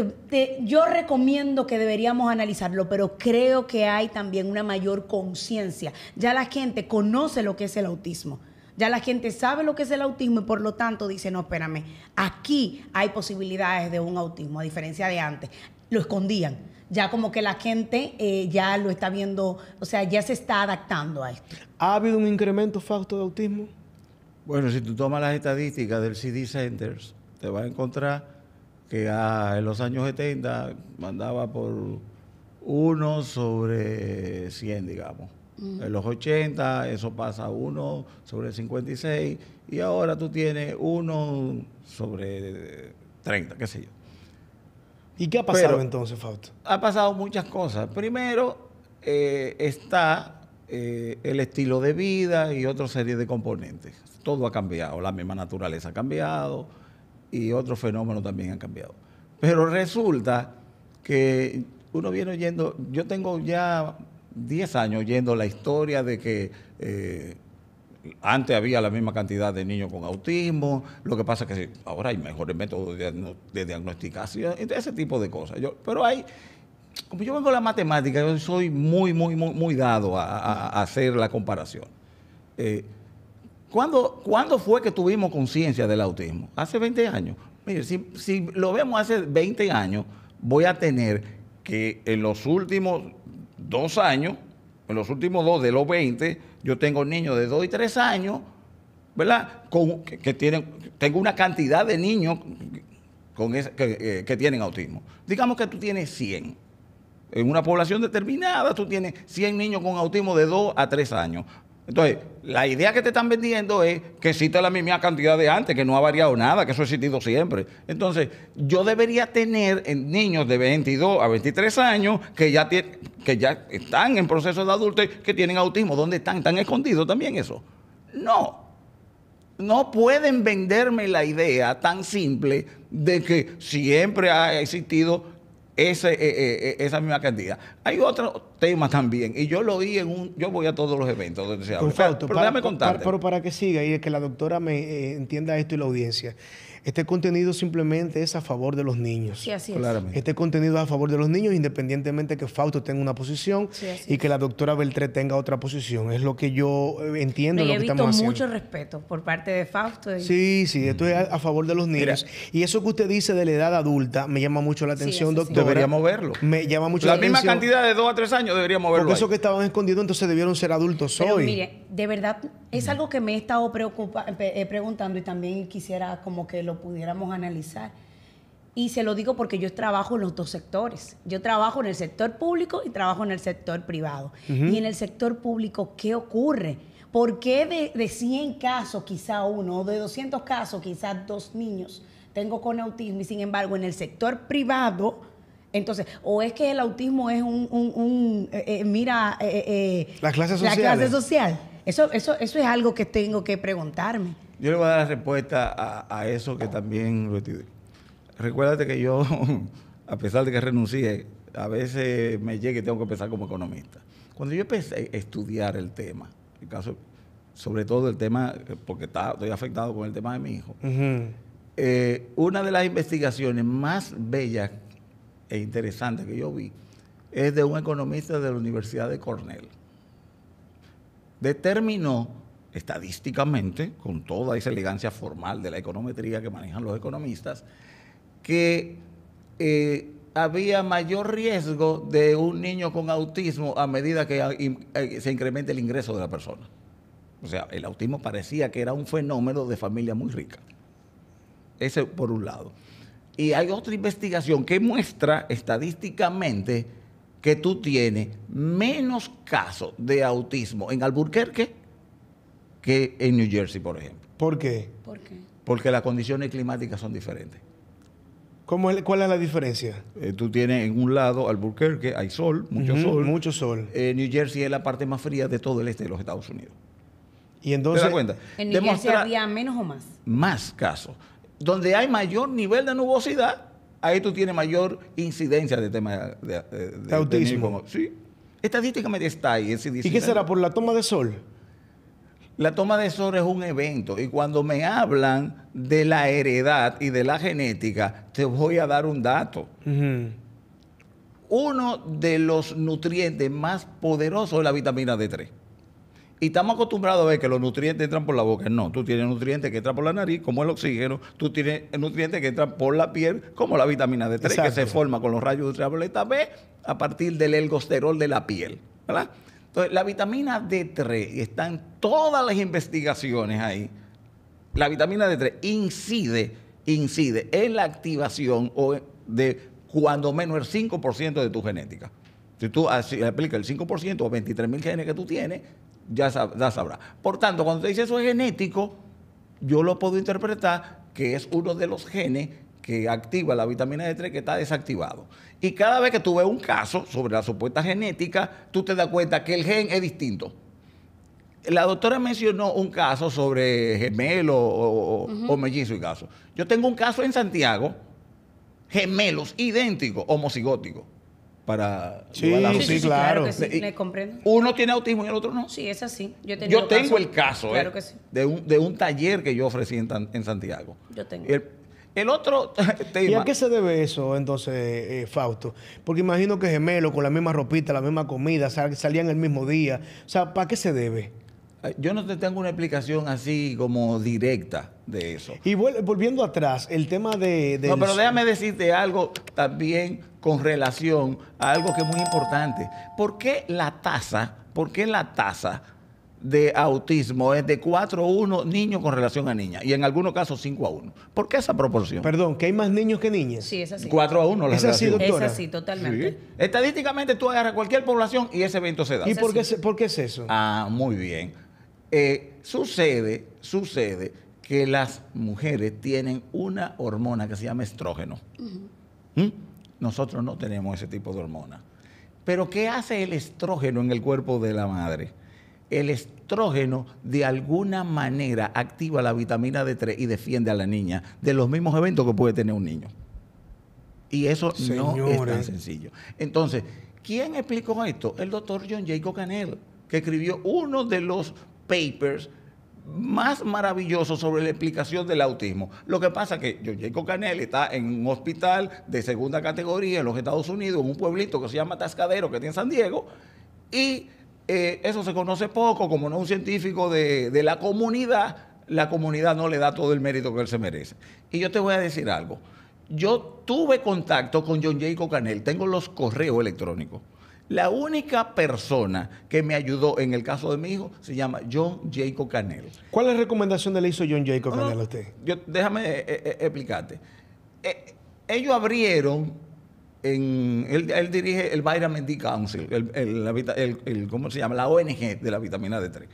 yo recomiendo que deberíamos analizarlo, pero creo que hay también una mayor conciencia. Ya la gente conoce lo que es el autismo. Ya la gente sabe lo que es el autismo y por lo tanto dice, no, espérame, aquí hay posibilidades de un autismo, a diferencia de antes. Lo escondían. Ya como que la gente ya lo está viendo, o sea, ya se está adaptando a esto. ¿Ha habido un incremento, Fausto, de autismo? Bueno, si tú tomas las estadísticas del CD Centers, te vas a encontrar que en los años 70 mandaba por 1 sobre 100, digamos. En los 80 eso pasa a 1 sobre 56 y ahora tú tienes 1 sobre 30, qué sé yo. ¿Y qué ha pasado Pero entonces, Fausto? ha pasado muchas cosas. Primero está el estilo de vida y otra serie de componentes. Todo ha cambiado, la misma naturaleza ha cambiado y otros fenómenos también han cambiado. Pero resulta que uno viene oyendo, yo tengo ya 10 años oyendo la historia de que antes había la misma cantidad de niños con autismo, lo que pasa es que ahora hay mejores métodos de diagnosticación, ese tipo de cosas. Pero como yo vengo de la matemática, yo soy muy dado a hacer la comparación. ¿Cuándo fue que tuvimos conciencia del autismo? Hace 20 años. Mire, si lo vemos hace 20 años, voy a tener que en los últimos 2 años, en los últimos 2 de los 20, yo tengo niños de 2 y 3 años, ¿verdad? Tengo una cantidad de niños que tienen autismo. Digamos que tú tienes 100. En una población determinada, tú tienes 100 niños con autismo de 2 a 3 años. Entonces, la idea que te están vendiendo es que existe la misma cantidad de antes, que no ha variado nada, que eso ha existido siempre. Entonces, yo debería tener niños de 22 a 23 años que ya están en proceso de adultez, que tienen autismo. ¿Dónde están? ¿Están escondidos también eso? No. No pueden venderme la idea tan simple de que siempre ha existido esa misma cantidad. Hay otro tema también, y yo lo oí yo voy a todos los eventos donde se habla. Fausto, pero déjame contarte. Pero para que siga y que la doctora me entienda esto y la audiencia. Este contenido simplemente es a favor de los niños. Sí, así es. Claramente. Este contenido es a favor de los niños, independientemente que Fausto tenga una posición Sí, así y que la doctora Beltré tenga otra posición. Es lo que yo entiendo No, de y lo he que visto estamos mucho haciendo. respeto por parte de Fausto. Sí, esto es a favor de los niños. Y eso que usted dice de la edad adulta me llama mucho la atención, eso sí. doctora. Deberíamos verlo. Me llama mucho La la misma atención. cantidad de 2 a 3 años deberíamos verlo Porque ahí. esos que estaban escondidos entonces debieron ser adultos Pero hoy. mire, de verdad, es algo que me he estado preguntando y también quisiera como que lo pudiéramos analizar. Y se lo digo porque yo trabajo en los dos sectores. Yo trabajo en el sector público y trabajo en el sector privado. Y en el sector público, ¿qué ocurre? ¿Por qué de 100 casos, quizá uno, o de 200 casos, quizás 2 niños tengo con autismo y sin embargo en el sector privado, entonces, o es que el autismo es Las clases la sociales. clase social? Eso es algo que tengo que preguntarme. Yo le voy a dar la respuesta a eso que también lo estudié. Recuérdate que yo, a pesar de que renuncié, a veces me llega y tengo que empezar como economista. Cuando yo empecé a estudiar el tema, el caso, sobre todo el tema, porque estoy afectado con el tema de mi hijo, una de las investigaciones más bellas e interesantes que yo vi es de un economista de la Universidad de Cornell. Determinó estadísticamente, con toda esa elegancia formal de la econometría que manejan los economistas, que había mayor riesgo de un niño con autismo a medida que se incrementa el ingreso de la persona. O sea, el autismo parecía que era un fenómeno de familia muy rica. Ese por un lado. Y hay otra investigación que muestra estadísticamente que tú tienes menos casos de autismo en Albuquerque que en New Jersey, por ejemplo. ¿Por qué? ¿Por qué? Porque las condiciones climáticas son diferentes. ¿Cuál es la diferencia? Tú tienes en un lado Albuquerque, hay sol, mucho sol. Mucho sol. New Jersey es la parte más fría de todo el este de los Estados Unidos. Y entonces, ¿Te das cuenta? ¿En New Jersey había menos o más? Más casos. Donde hay mayor nivel de nubosidad, ahí tú tienes mayor incidencia de tema de autismo. Sí. Estadísticamente está ahí. ¿y qué será? ¿Por la toma de sol? La toma de sol es un evento y cuando me hablan de la heredad y de la genética, te voy a dar un dato. Uno de los nutrientes más poderosos es la vitamina D3. Y estamos acostumbrados a ver que los nutrientes entran por la boca. No, tú tienes nutrientes que entran por la nariz, como el oxígeno. Tú tienes nutrientes que entran por la piel, como la vitamina D3, Exacto. que se forma con los rayos ultravioleta B a partir del ergosterol de la piel, ¿verdad? Entonces, la vitamina D3 está en todas las investigaciones ahí. La vitamina D3 incide en la activación de cuando menos el 5% de tu genética. Si tú aplicas el 5% o 23,000 genes que tú tienes, ya sabrás. Por tanto, cuando te dice eso es genético, yo lo puedo interpretar que es uno de los genes que activa la vitamina D3 que está desactivado. Y cada vez que tú ves un caso sobre la supuesta genética, tú te das cuenta que el gen es distinto. La doctora mencionó un caso sobre gemelo o mellizo y caso. Yo tengo un caso en Santiago, gemelos idénticos, homocigóticos. Para Sí, claro. Que sí, le comprendo. uno tiene autismo y el otro no. Sí, es así. Yo tengo el caso Claro que sí. de un taller que yo ofrecí en Santiago. Yo tengo. El otro tema. ¿Y a qué se debe eso entonces, Fausto? Porque imagino que gemelos con la misma ropita, la misma comida, salían el mismo día. O sea, ¿para qué se debe? Yo no te tengo una explicación así como directa de eso. Y volviendo atrás, el tema de... No, pero déjame decirte algo también con relación a algo que es muy importante. ¿Por qué la tasa de autismo es de 4-1 niños con relación a niñas? Y en algunos casos 5-1. ¿Por qué esa proporción? Perdón, ¿que hay más niños que niñas? Sí, es así. 4-1 la ¿Es así, relación. doctora? Es así, totalmente. Sí. Estadísticamente tú agarras cualquier población y ese evento se da. ¿Y por qué es eso? Ah, muy bien. Sucede que las mujeres tienen una hormona que se llama estrógeno. Nosotros no tenemos ese tipo de hormona. Pero ¿qué hace el estrógeno en el cuerpo de la madre? El estrógeno de alguna manera activa la vitamina D3 y defiende a la niña de los mismos eventos que puede tener un niño. Y eso no es tan sencillo. Entonces, ¿quién explicó esto? El doctor John Jacob Canel, que escribió uno de los papers más maravilloso sobre la explicación del autismo. Lo que pasa es que John Jacob Canel está en un hospital de segunda categoría en los Estados Unidos, en un pueblito que se llama Atascadero, que tiene en San Diego, y eso se conoce poco, como no es un científico de la comunidad no le da todo el mérito que él se merece. Y yo te voy a decir algo. Yo tuve contacto con John Jacob Canel, tengo los correos electrónicos. La única persona que me ayudó en el caso de mi hijo se llama John Jacob Canel. ¿Cuál es la recomendación le hizo John Jacob Canel a usted? Déjame explicarte. Ellos abrieron, él dirige el Vitamin D Council, ¿cómo se llama? La ONG de la vitamina D3.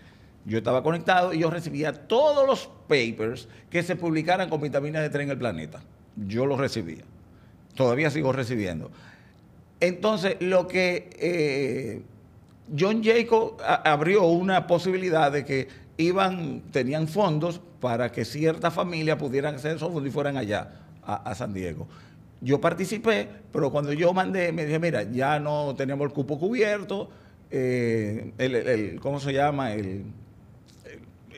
Yo estaba conectado y yo recibía todos los papers que se publicaran con vitamina D3 en el planeta. Yo los recibía. Todavía sigo recibiendo. Entonces, lo que John Jacob abrió una posibilidad de que tenían fondos para que ciertas familias pudieran hacer esos fondos y fueran allá, a San Diego. Yo participé, pero cuando yo mandé, me dije, mira, ya no tenemos el cupo cubierto, ¿cómo se llama?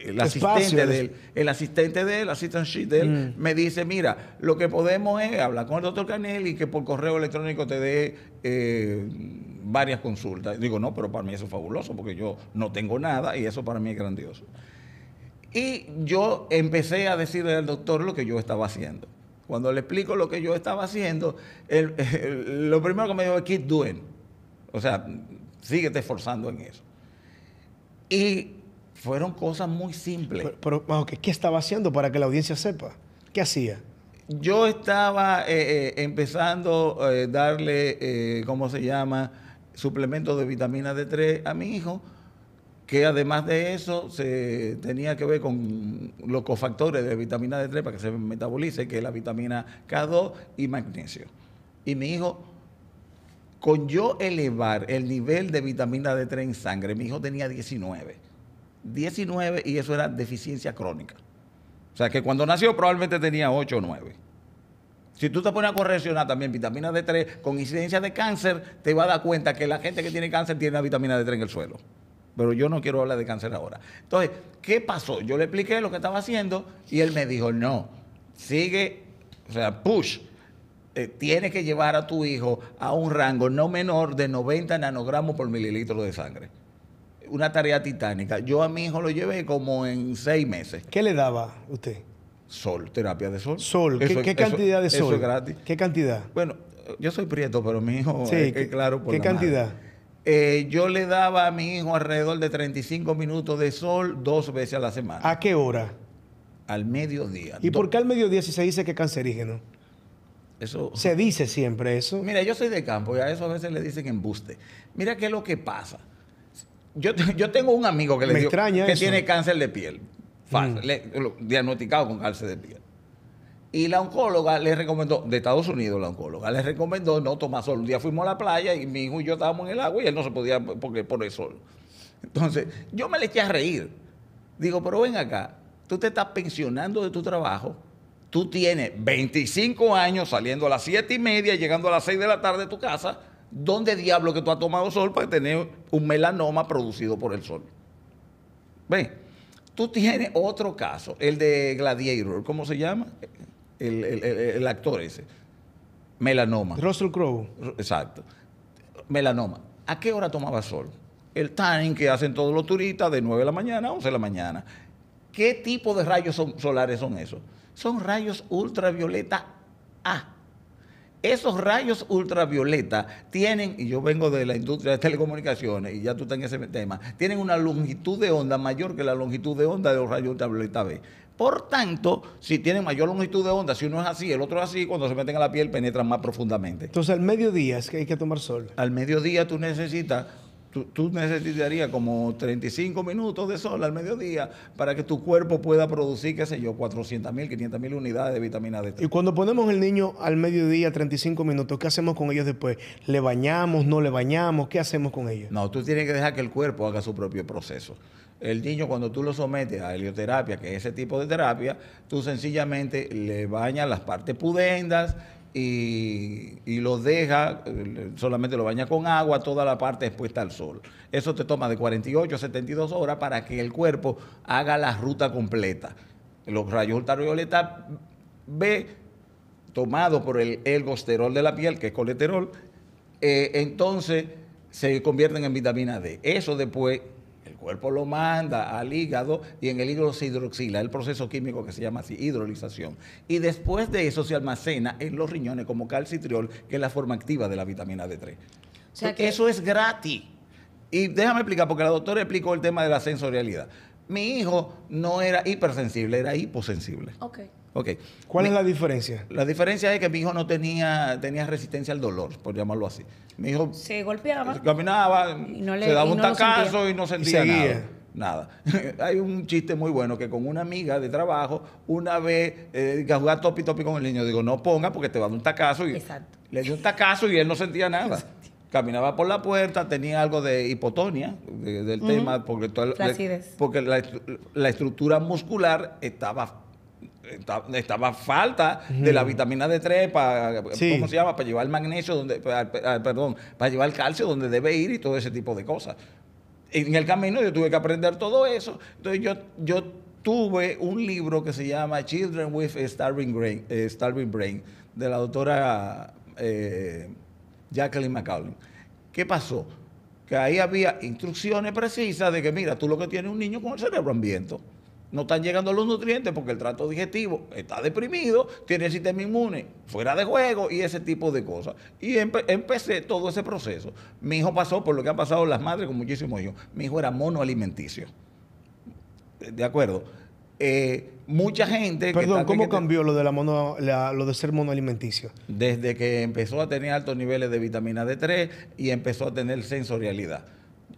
El asistente de él, assistant sheet de él, me dice, mira, lo que podemos es hablar con el doctor Canel y que por correo electrónico te dé varias consultas. Digo, no, pero para mí eso es fabuloso porque yo no tengo nada y eso para mí es grandioso. Y yo empecé a decirle al doctor lo que yo estaba haciendo. Cuando le explico lo que yo estaba haciendo, lo primero que me dijo es keep doing. O sea, síguete esforzando en eso. Y fueron cosas muy simples. Pero ¿qué estaba haciendo para que la audiencia sepa? ¿Qué hacía? Yo estaba empezando a darle, ¿cómo se llama? Suplementos de vitamina D3 a mi hijo, que además de eso se tenía que ver con los cofactores de vitamina D3 para que se metabolice, que es la vitamina K2 y magnesio. Y mi hijo, con yo elevar el nivel de vitamina D3 en sangre, mi hijo tenía 19 y eso era deficiencia crónica. O sea que cuando nació probablemente tenía 8 o 9. Si tú te pones a correlacionar también vitamina D3 con incidencia de cáncer, te vas a dar cuenta que la gente que tiene cáncer tiene la vitamina D3 en el suelo. Pero yo no quiero hablar de cáncer ahora. Entonces, ¿qué pasó? Yo le expliqué lo que estaba haciendo y él me dijo, no, sigue, o sea, push. Tienes que llevar a tu hijo a un rango no menor de 90 nanogramos por mililitro de sangre. Una tarea titánica. Yo a mi hijo lo llevé como en 6 meses. ¿Qué le daba usted? Sol, terapia de sol. Sol. ¿Qué cantidad de sol? Eso es gratis. ¿Qué cantidad? Bueno, yo soy prieto, pero mi hijo es claro por ¿Qué cantidad? Yo le daba a mi hijo alrededor de 35 minutos de sol 2 veces a la semana. ¿A qué hora? Al mediodía. ¿Y por qué al mediodía si se dice que es cancerígeno? Eso se dice siempre eso. Mira, yo soy de campo y a eso a veces le dicen embuste. Mira qué es lo que pasa. Yo tengo un amigo que le dio, que tiene cáncer de piel. Diagnosticado con cáncer de piel. Y la oncóloga le recomendó, de Estados Unidos la oncóloga, le recomendó no tomar sol. Un día fuimos a la playa y mi hijo y yo estábamos en el agua y él no se podía poner sol. Entonces, yo me le eché a reír. Digo, pero ven acá, tú te estás pensionando de tu trabajo, tú tienes 25 años saliendo a las 7:30 y llegando a las 6 de la tarde de tu casa. ¿Dónde diablo que tú has tomado sol para tener un melanoma producido por el sol? Ven, tú tienes otro caso, el de Gladiator, ¿cómo se llama? El actor ese. Melanoma. Russell Crowe. Exacto. Melanoma. ¿A qué hora tomaba sol? El tanning que hacen todos los turistas de 9 de la mañana a 11 de la mañana. ¿Qué tipo de rayos solares son esos? Son rayos ultravioleta A. Esos rayos ultravioleta tienen, y yo vengo de la industria de telecomunicaciones, y ya tú estás en ese tema, tienen una longitud de onda mayor que la longitud de onda de los rayos ultravioleta B. Por tanto, si tienen mayor longitud de onda, si uno es así, el otro es así, cuando se meten a la piel penetran más profundamente. Entonces, al mediodía es que hay que tomar sol. Al mediodía tú necesitarías como 35 minutos de sol al mediodía para que tu cuerpo pueda producir, qué sé yo, 400,000, 500,000 unidades de vitamina D3. Y cuando ponemos el niño al mediodía 35 minutos, ¿qué hacemos con ellos después? ¿Le bañamos, no le bañamos? ¿Qué hacemos con ellos? No, tú tienes que dejar que el cuerpo haga su propio proceso. El niño, cuando tú lo sometes a helioterapia, que es ese tipo de terapia, tú sencillamente le bañas las partes pudendas y lo deja, solamente lo baña con agua, toda la parte expuesta al sol. Eso te toma de 48 a 72 horas para que el cuerpo haga la ruta completa. Los rayos ultravioleta B, tomados por el ergosterol de la piel, que es colesterol, entonces se convierten en vitamina D. Eso después el cuerpo lo manda al hígado y en el hígado se hidroxila, el proceso químico que se llama así, hidrolización. Y después de eso se almacena en los riñones como calcitriol, que es la forma activa de la vitamina D3. O sea que eso es gratis. Y déjame explicar, porque la doctora explicó el tema de la sensorialidad. Mi hijo no era hipersensible, era hiposensible. Ok. Okay. ¿Cuál es la diferencia? La diferencia es que mi hijo no tenía resistencia al dolor, por llamarlo así. Mi hijo se golpeaba, caminaba, y no se daba un tacazo y no Y sentía seguía. nada. Hay un chiste muy bueno que con una amiga de trabajo, una vez que jugar topi con el niño, digo, no ponga porque te va a dar un tacazo. Y Exacto. le dio un tacazo y él no sentía nada. Caminaba por la puerta, tenía algo de hipotonia del tema, porque, porque la estructura muscular estaba falta de la vitamina D3 para, Sí. ¿cómo se llama? Para llevar el magnesio, para llevar el calcio donde debe ir y todo ese tipo de cosas. En el camino yo tuve que aprender todo eso. Entonces yo tuve un libro que se llama Children with a Starving Brain, de la doctora Jacqueline McCallum. ¿Qué pasó? Que ahí había instrucciones precisas de que, mira, tú lo que tienes es un niño con el cerebro hambriento. No están llegando los nutrientes porque el tracto digestivo está deprimido, tiene el sistema inmune fuera de juego y ese tipo de cosas. Y empecé todo ese proceso. Mi hijo pasó por lo que han pasado las madres con muchísimos hijos. Mi hijo era monoalimenticio. ¿De acuerdo? Mucha gente... Perdón, ¿cómo cambió lo de lo de ser monoalimenticio? Desde que empezó a tener altos niveles de vitamina D3 y empezó a tener sensorialidad.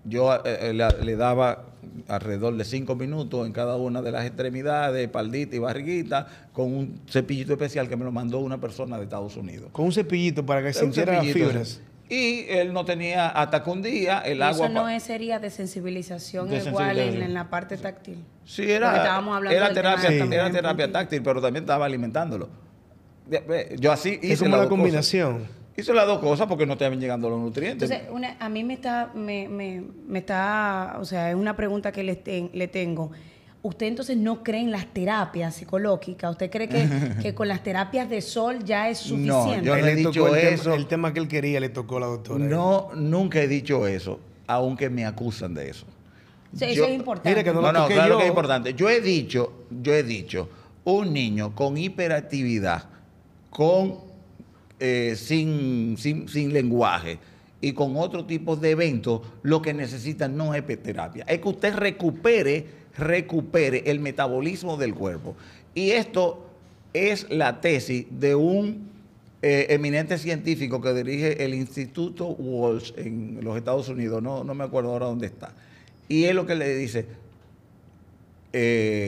Yo le daba alrededor de 5 minutos en cada una de las extremidades, espaldita y barriguita, con un cepillito especial que me lo mandó una persona de Estados Unidos. Con un cepillito para que sintiera las fibras. Y él no tenía, hasta que un día el agua... Eso no sería de sensibilización igual en la parte táctil. Sí, era terapia táctil, pero también estaba alimentándolo. Yo así hice es como la combinación. Hice las dos cosas porque no estaban llegando los nutrientes. Entonces, a mí me está, o sea, es una pregunta que le tengo. ¿Usted entonces no cree en las terapias psicológicas? ¿Usted cree que con las terapias de sol ya es suficiente? No, yo no he dicho eso. El tema que él quería le tocó a la doctora. No, nunca he dicho eso, aunque me acusan de eso. Sí, eso es importante. Mira que no, claro que es importante. Yo he dicho, un niño con hiperactividad, sin lenguaje y con otro tipo de eventos, lo que necesita no es terapia. Es que usted recupere el metabolismo del cuerpo. Y esto es la tesis de un eminente científico que dirige el Instituto Walsh en los Estados Unidos, no me acuerdo ahora dónde está. Y es lo que le dice,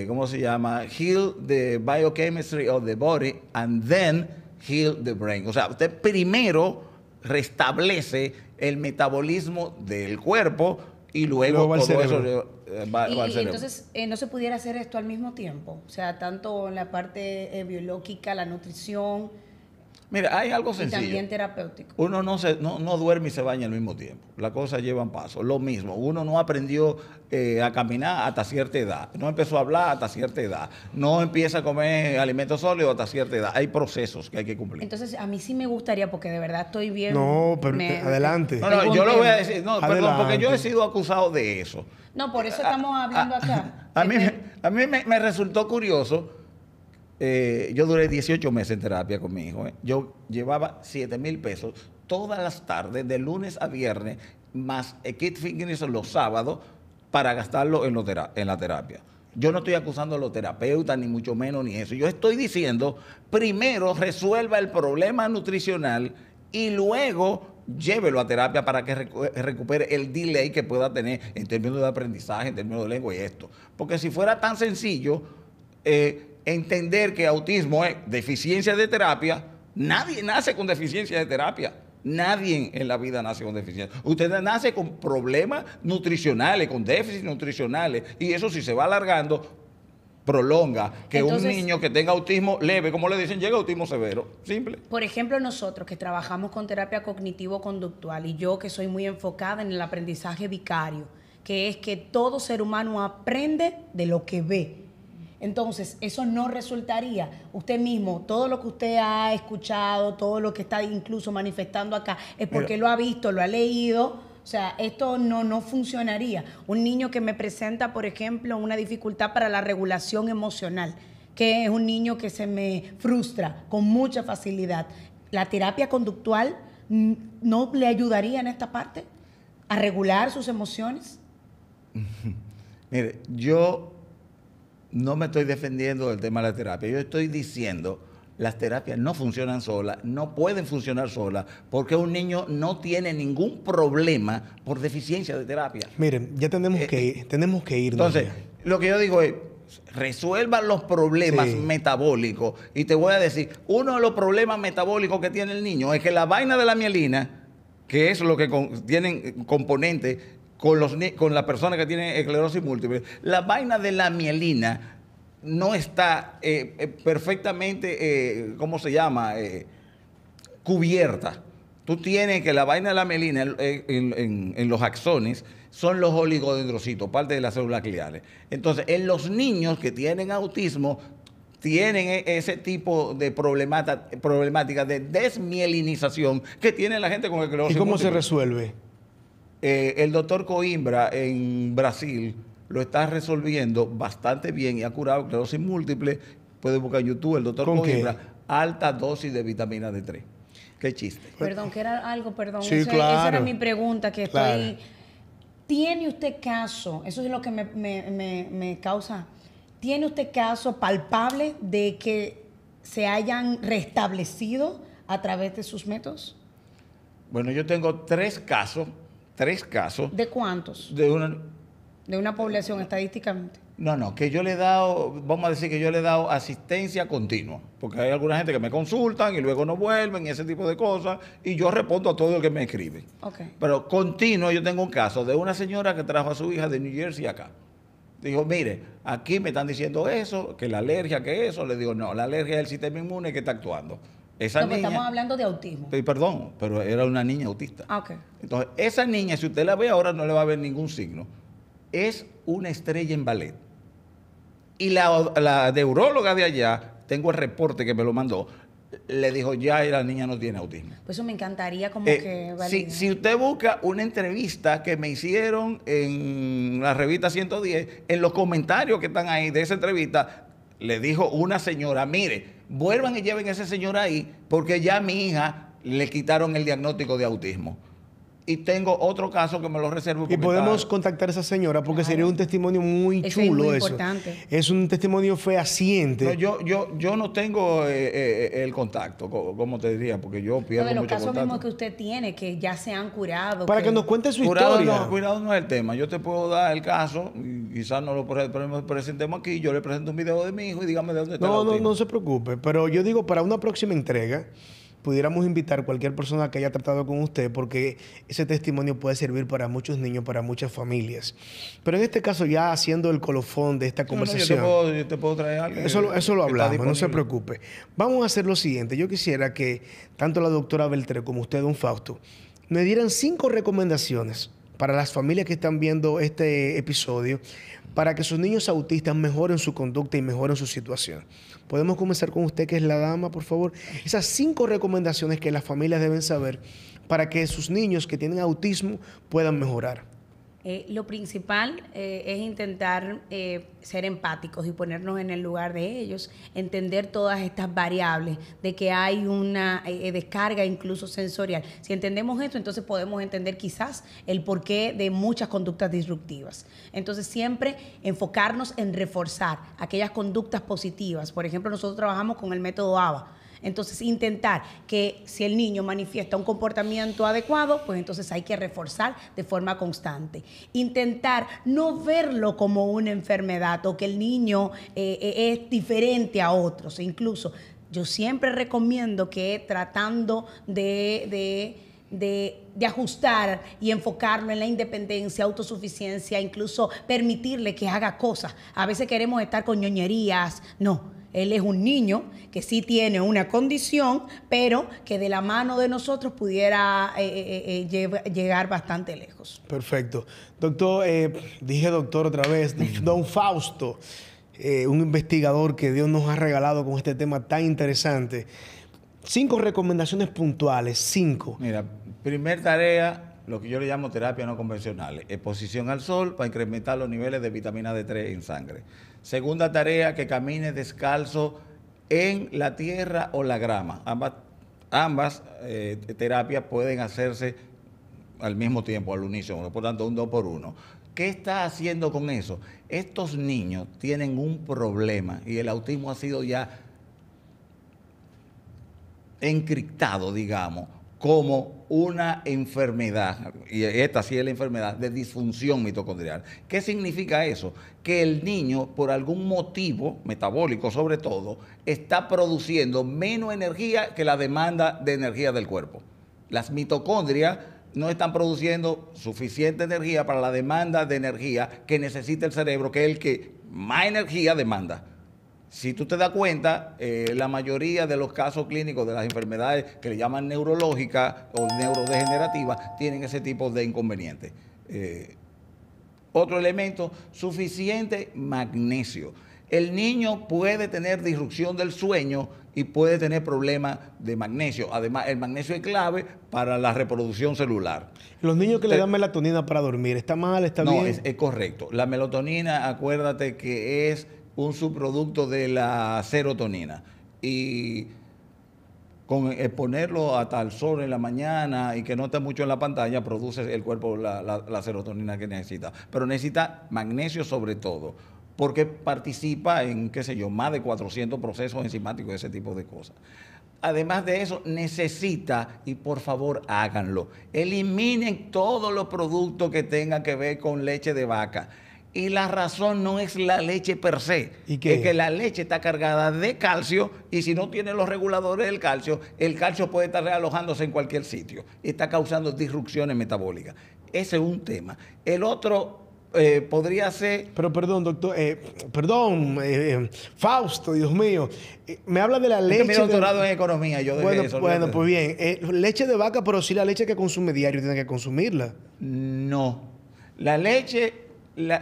¿cómo se llama? Heal the biochemistry of the body and then heal the brain. O sea, usted primero restablece el metabolismo del cuerpo y luego va al todo cerebro. eso va al cerebro. Entonces, ¿no se pudiera hacer esto al mismo tiempo? O sea, tanto en la parte biológica, la nutrición... Mira, hay algo sencillo. Y también terapéutico. Uno no duerme y se baña al mismo tiempo. Las cosas llevan paso. Lo mismo. Uno no aprendió a caminar hasta cierta edad. No empezó a hablar hasta cierta edad. No empieza a comer alimentos sólidos hasta cierta edad. Hay procesos que hay que cumplir. Entonces, a mí sí me gustaría, porque de verdad estoy bien... No, pero adelante. No, yo lo voy a decir. No, perdón, porque yo he sido acusado de eso. No, por eso estamos hablando acá. A mí me resultó curioso. Yo duré 18 meses en terapia con mi hijo. Yo llevaba 7,000 pesos todas las tardes, de lunes a viernes, más Kid Fitness los sábados, para gastarlo en la terapia. Yo no estoy acusando a los terapeutas, ni mucho menos, ni eso. Yo estoy diciendo, primero resuelva el problema nutricional y luego llévelo a terapia para que recupere el delay que pueda tener en términos de aprendizaje, en términos de lengua y esto. Porque si fuera tan sencillo... entender que autismo es deficiencia de terapia, nadie nace con deficiencia de terapia. Nadie en la vida nace con deficiencia. Usted nace con problemas nutricionales, con déficits nutricionales, y eso si se va alargando, prolonga que Entonces, un niño que tenga autismo leve, como le dicen, llega a autismo severo. Simple. por ejemplo, nosotros que trabajamos con terapia cognitivo-conductual y yo que soy muy enfocada en el aprendizaje vicario, que es que todo ser humano aprende de lo que ve. Entonces, eso no resultaría, usted mismo, todo lo que usted ha escuchado, todo lo que está incluso manifestando acá, es porque lo ha visto, lo ha leído. O sea, esto no funcionaría. Un niño que me presenta, por ejemplo, una dificultad para la regulación emocional, que es un niño que se me frustra con mucha facilidad. ¿La terapia conductual no le ayudaría en esta parte a regular sus emociones? Mire, yo no me estoy defendiendo del tema de la terapia. Yo estoy diciendo, las terapias no funcionan solas, no pueden funcionar solas, porque un niño no tiene ningún problema por deficiencia de terapia. Miren, ya tenemos que irnos. Entonces, lo que yo digo es, resuelvan los problemas metabólicos. Y te voy a decir, uno de los problemas metabólicos que tiene el niño es que la vaina de la mielina, que es lo que tienen componentes con las personas que tienen esclerosis múltiple, la vaina de la mielina no está perfectamente, ¿cómo se llama? Cubierta. Tú tienes que la vaina de la mielina en los axones son los oligodendrocitos, parte de las células gliales. Entonces, en los niños que tienen autismo, tienen ese tipo de problemática de desmielinización que tiene la gente con esclerosis múltiple. ¿Y cómo se resuelve? El doctor Coimbra en Brasil lo está resolviendo bastante bien y ha curado esclerosis múltiple. Puede buscar en YouTube el doctor Coimbra, alta dosis de vitamina D3. Qué chiste. Perdón, que era algo, perdón. Sí, claro. Esa era mi pregunta que Claro. estoy... ¿Tiene usted caso? Eso es lo que me causa. ¿Tiene usted caso palpable de que se hayan restablecido a través de sus métodos? Bueno, yo tengo tres casos. ¿De cuántos? De una población estadísticamente. No, que yo le he dado, vamos a decir que yo le he dado asistencia continua, porque hay alguna gente que me consultan y luego no vuelven y ese tipo de cosas, y yo respondo a todo lo que me escribe. Okay. Pero continuo, yo tengo un caso de una señora que trajo a su hija de New Jersey acá. Dijo, mire, aquí me están diciendo eso, que la alergia, que eso. Le digo, no, la alergia es el sistema inmune que está actuando. Esa No, niña, estamos hablando de autismo. perdón, pero era una niña autista. Ah, ok. Entonces, esa niña, si usted la ve ahora, no le va a ver ningún signo. Es una estrella en ballet. Y la neuróloga de allá, tengo el reporte que me lo mandó, le dijo, ya la niña no tiene autismo. Pues eso me encantaría como que... Si usted busca una entrevista que me hicieron en la revista 110, en los comentarios que están ahí de esa entrevista, le dijo una señora, mire, vuelvan y lleven a ese señor ahí, porque ya a mi hija le quitaron el diagnóstico de autismo. Y tengo otro caso que me lo reservo. Y podemos contactar a esa señora porque sería un testimonio muy Eso es chulo. muy eso. importante. Es un testimonio fehaciente. No, yo no tengo el contacto, como te diría, porque yo pierdo de los mucho casos contacto. mismos que usted tiene, que ya se han curado. Para que nos cuente su Curado historia. cuidado no es el tema. Yo te puedo dar el caso, y quizás no lo presentemos aquí, yo le presento un video de mi hijo y dígame de dónde está el autismo. No se preocupe. Pero yo digo, para una próxima entrega, pudiéramos invitar a cualquier persona que haya tratado con usted, porque ese testimonio puede servir para muchos niños, para muchas familias. Pero en este caso, ya haciendo el colofón de esta conversación... yo te puedo traer algo. Eso lo hablamos, no se preocupe. Vamos a hacer lo siguiente. Yo quisiera que tanto la doctora Beltré como usted, don Fausto, me dieran 5 recomendaciones para las familias que están viendo este episodio para que sus niños autistas mejoren su conducta y mejoren su situación. Podemos comenzar con usted, que es la dama, por favor. Esas 5 recomendaciones que las familias deben saber para que sus niños que tienen autismo puedan mejorar. Lo principal es intentar ser empáticos y ponernos en el lugar de ellos, entender todas estas variables, de que hay una descarga incluso sensorial. Si entendemos esto, entonces podemos entender quizás el porqué de muchas conductas disruptivas. Entonces siempre enfocarnos en reforzar aquellas conductas positivas. Por ejemplo, nosotros trabajamos con el método ABA. Entonces, intentar que si el niño manifiesta un comportamiento adecuado, pues entonces hay que reforzar de forma constante. Intentar no verlo como una enfermedad o que el niño es diferente a otros. Incluso yo siempre recomiendo que tratando de de ajustar y enfocarlo en la independencia, autosuficiencia, incluso permitirle que haga cosas. A veces queremos estar con ñoñerías. No, él es un niño que sí tiene una condición, pero que de la mano de nosotros pudiera llegar bastante lejos. Perfecto. Doctor, dije doctor otra vez, don Fausto, un investigador que Dios nos ha regalado con este tema tan interesante. 5 recomendaciones puntuales, 5. Mira, primer tarea, lo que yo le llamo terapia no convencional, exposición al sol para incrementar los niveles de vitamina D3 en sangre. Segunda tarea, que camine descalzo en la tierra o la grama. Ambas terapias pueden hacerse al mismo tiempo, al unísono, por tanto, un 2 por 1. ¿Qué está haciendo con eso? Estos niños tienen un problema y el autismo ha sido ya encriptado, digamos, como una enfermedad, y esta sí es la enfermedad de disfunción mitocondrial. ¿Qué significa eso? Que el niño, por algún motivo metabólico sobre todo, está produciendo menos energía que la demanda de energía del cuerpo. Las mitocondrias no están produciendo suficiente energía para la demanda de energía que necesita el cerebro, que es el que más energía demanda. Si tú te das cuenta, la mayoría de los casos clínicos de las enfermedades que le llaman neurológicas o neurodegenerativas tienen ese tipo de inconvenientes. Otro elemento, suficiente magnesio. El niño puede tener disrupción del sueño y puede tener problemas de magnesio. Además, el magnesio es clave para la reproducción celular. Los niños que le dan melatonina para dormir, ¿está mal, está bien? No, es correcto. La melatonina, acuérdate que es un subproducto de la serotonina. Y con exponerlo hasta el sol en la mañana y que no esté mucho en la pantalla, produce el cuerpo la serotonina que necesita. Pero necesita magnesio sobre todo, porque participa en, qué sé yo, más de 400 procesos enzimáticos, ese tipo de cosas. Además de eso, necesita, y por favor háganlo, eliminen todos los productos que tengan que ver con leche de vaca. Y la razón no es la leche per se, ¿Y qué? es que la leche está cargada de calcio y si no tiene los reguladores del calcio, el calcio puede estar realojándose en cualquier sitio y está causando disrupciones metabólicas. Ese es un tema. El otro podría ser... Pero perdón, doctor, Fausto, Dios mío, me habla de la leche... mi doctorado en economía, yo dejé eso. Bueno, pues bien, leche de vaca, pero sí la leche que consume diario tiene que consumirla. No, la leche...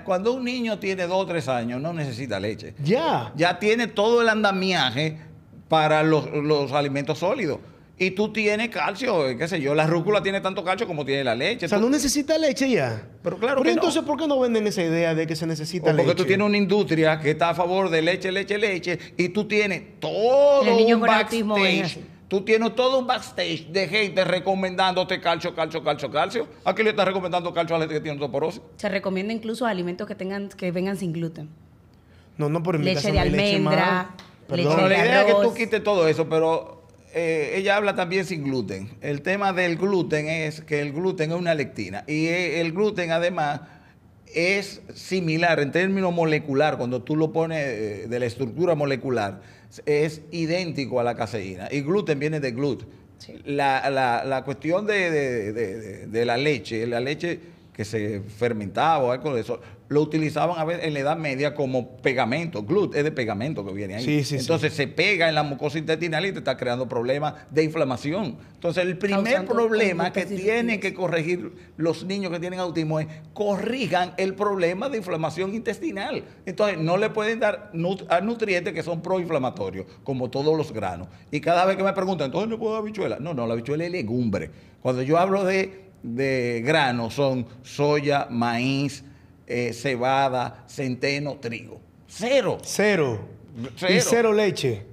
cuando un niño tiene 2 o 3 años, no necesita leche. Ya tiene todo el andamiaje para los alimentos sólidos. Y tú tienes calcio, qué sé yo, la rúcula tiene tanto calcio como tiene la leche. O sea, no necesita leche ya. Pero claro que entonces, no. ¿por qué no venden esa idea de que se necesita leche? Porque tú tienes una industria que está a favor de leche, leche, leche, y tú tienes todo un backstage. Tú tienes todo un backstage de gente recomendándote calcio, calcio, calcio, calcio. ¿A quién le estás recomendando calcio a la gente que tiene osteoporosis? Se recomienda incluso alimentos que vengan sin gluten. No, por mi Leche caso de no hay leche almendra, más. leche Perdón. Bueno, la idea es que arroz. tú quites todo eso, pero ella habla también sin gluten. El tema del gluten es que el gluten es una lectina. Y el gluten, además, es similar en términos molecular, cuando tú lo pones de la estructura molecular, es idéntico a la caseína. Y gluten viene de glut. Sí. La cuestión de la leche que se fermentaba o algo de eso, lo utilizaban a veces en la Edad Media como pegamento. Glut es de pegamento que viene ahí. Sí. Entonces se pega en la mucosa intestinal y te está creando problemas de inflamación. Entonces el primer Causando problema que conductas tienen disruptivas. que corregir los niños que tienen autismo es corrijan el problema de inflamación intestinal. Entonces no le pueden dar nutrientes que son proinflamatorios, como todos los granos. Y cada vez que me preguntan, entonces no puedo dar habichuela. No, la habichuela es legumbre. Cuando yo hablo de granos son soya, maíz, cebada, centeno, trigo. Cero. Y cero leche.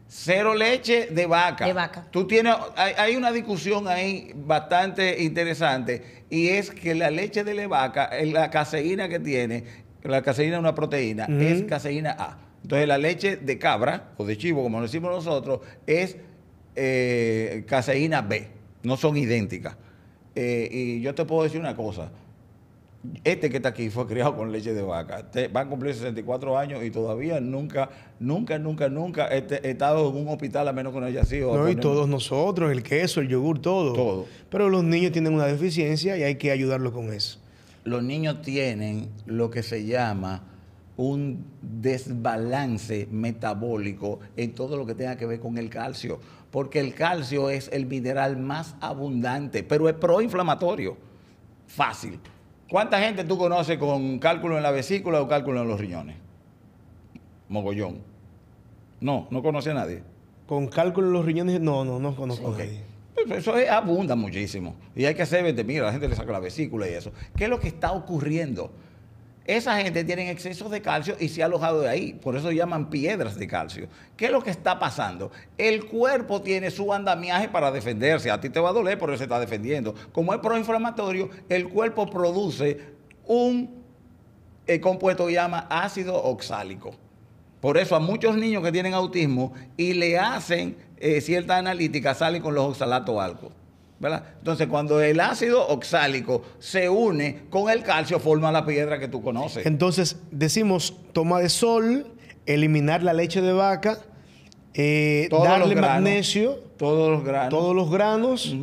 Cero leche de vaca. De vaca. Tú tienes, hay una discusión ahí bastante interesante y es que la leche de la vaca, la caseína que tiene, la caseína es una proteína, es caseína A. Entonces la leche de cabra o de chivo, como decimos nosotros, es caseína B. No son idénticas. Y yo te puedo decir una cosa. Este que está aquí fue criado con leche de vaca. Va a cumplir 64 años y todavía nunca he estado en un hospital a menos que no haya sido. No, y todos nosotros, el queso, el yogur, todo. Todo. Pero los niños tienen una deficiencia y hay que ayudarlos con eso. Los niños tienen lo que se llama un desbalance metabólico en todo lo que tenga que ver con el calcio, porque el calcio es el mineral más abundante, pero es proinflamatorio. Fácil. ¿Cuánta gente tú conoces con cálculo en la vesícula o cálculo en los riñones? Mogollón. No conoce a nadie. Con cálculo en los riñones, no conozco a nadie. Eso abunda muchísimo. Y hay que hacer, mira, la gente le saca la vesícula y eso. ¿Qué es lo que está ocurriendo? Esa gente tiene exceso de calcio y se ha alojado de ahí. Por eso llaman piedras de calcio. ¿Qué es lo que está pasando? El cuerpo tiene su andamiaje para defenderse. A ti te va a doler, por eso se está defendiendo. Como es proinflamatorio, el cuerpo produce un compuesto que llama ácido oxálico. Por eso a muchos niños que tienen autismo y le hacen cierta analítica, salen con los oxalatos altos. ¿Verdad? Entonces, cuando el ácido oxálico se une con el calcio, forma la piedra que tú conoces. Entonces, decimos toma de sol, eliminar la leche de vaca, darle magnesio. Todos los granos. Todos los granos.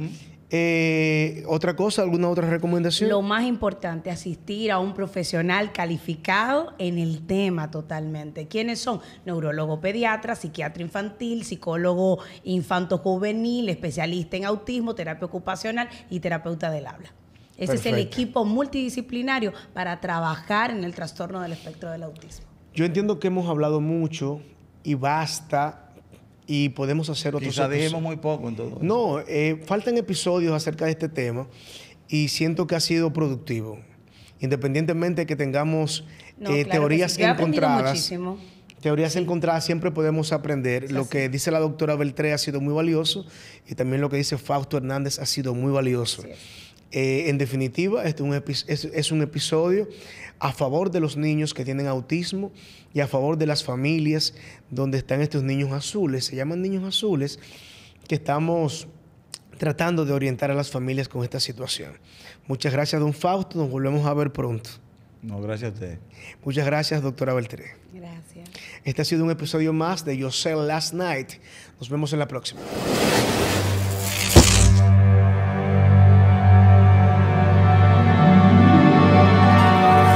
¿Otra cosa? ¿Alguna otra recomendación? Lo más importante, asistir a un profesional calificado en el tema totalmente. ¿Quiénes son? Neurólogo pediatra, psiquiatra infantil, psicólogo infanto-juvenil, especialista en autismo, terapia ocupacional y terapeuta del habla. Ese es el equipo multidisciplinario para trabajar en el trastorno del espectro del autismo. Yo entiendo que hemos hablado mucho y basta. Y podemos hacer otros Quizá dijimos muy poco en todo eso. No, faltan episodios acerca de este tema y siento que ha sido productivo. Independientemente de que tengamos teorías encontradas. Teorías encontradas, siempre podemos aprender. Lo que dice la doctora Beltré ha sido muy valioso y también lo que dice Fausto Hernández ha sido muy valioso. En definitiva, este es un episodio a favor de los niños que tienen autismo y a favor de las familias donde están estos niños azules. Se llaman niños azules, que estamos tratando de orientar a las familias con esta situación. Muchas gracias, don Fausto. Nos volvemos a ver pronto. No, gracias a usted. Muchas gracias, doctora Beltré. Gracias. Este ha sido un episodio más de Yosel Last Night. Nos vemos en la próxima.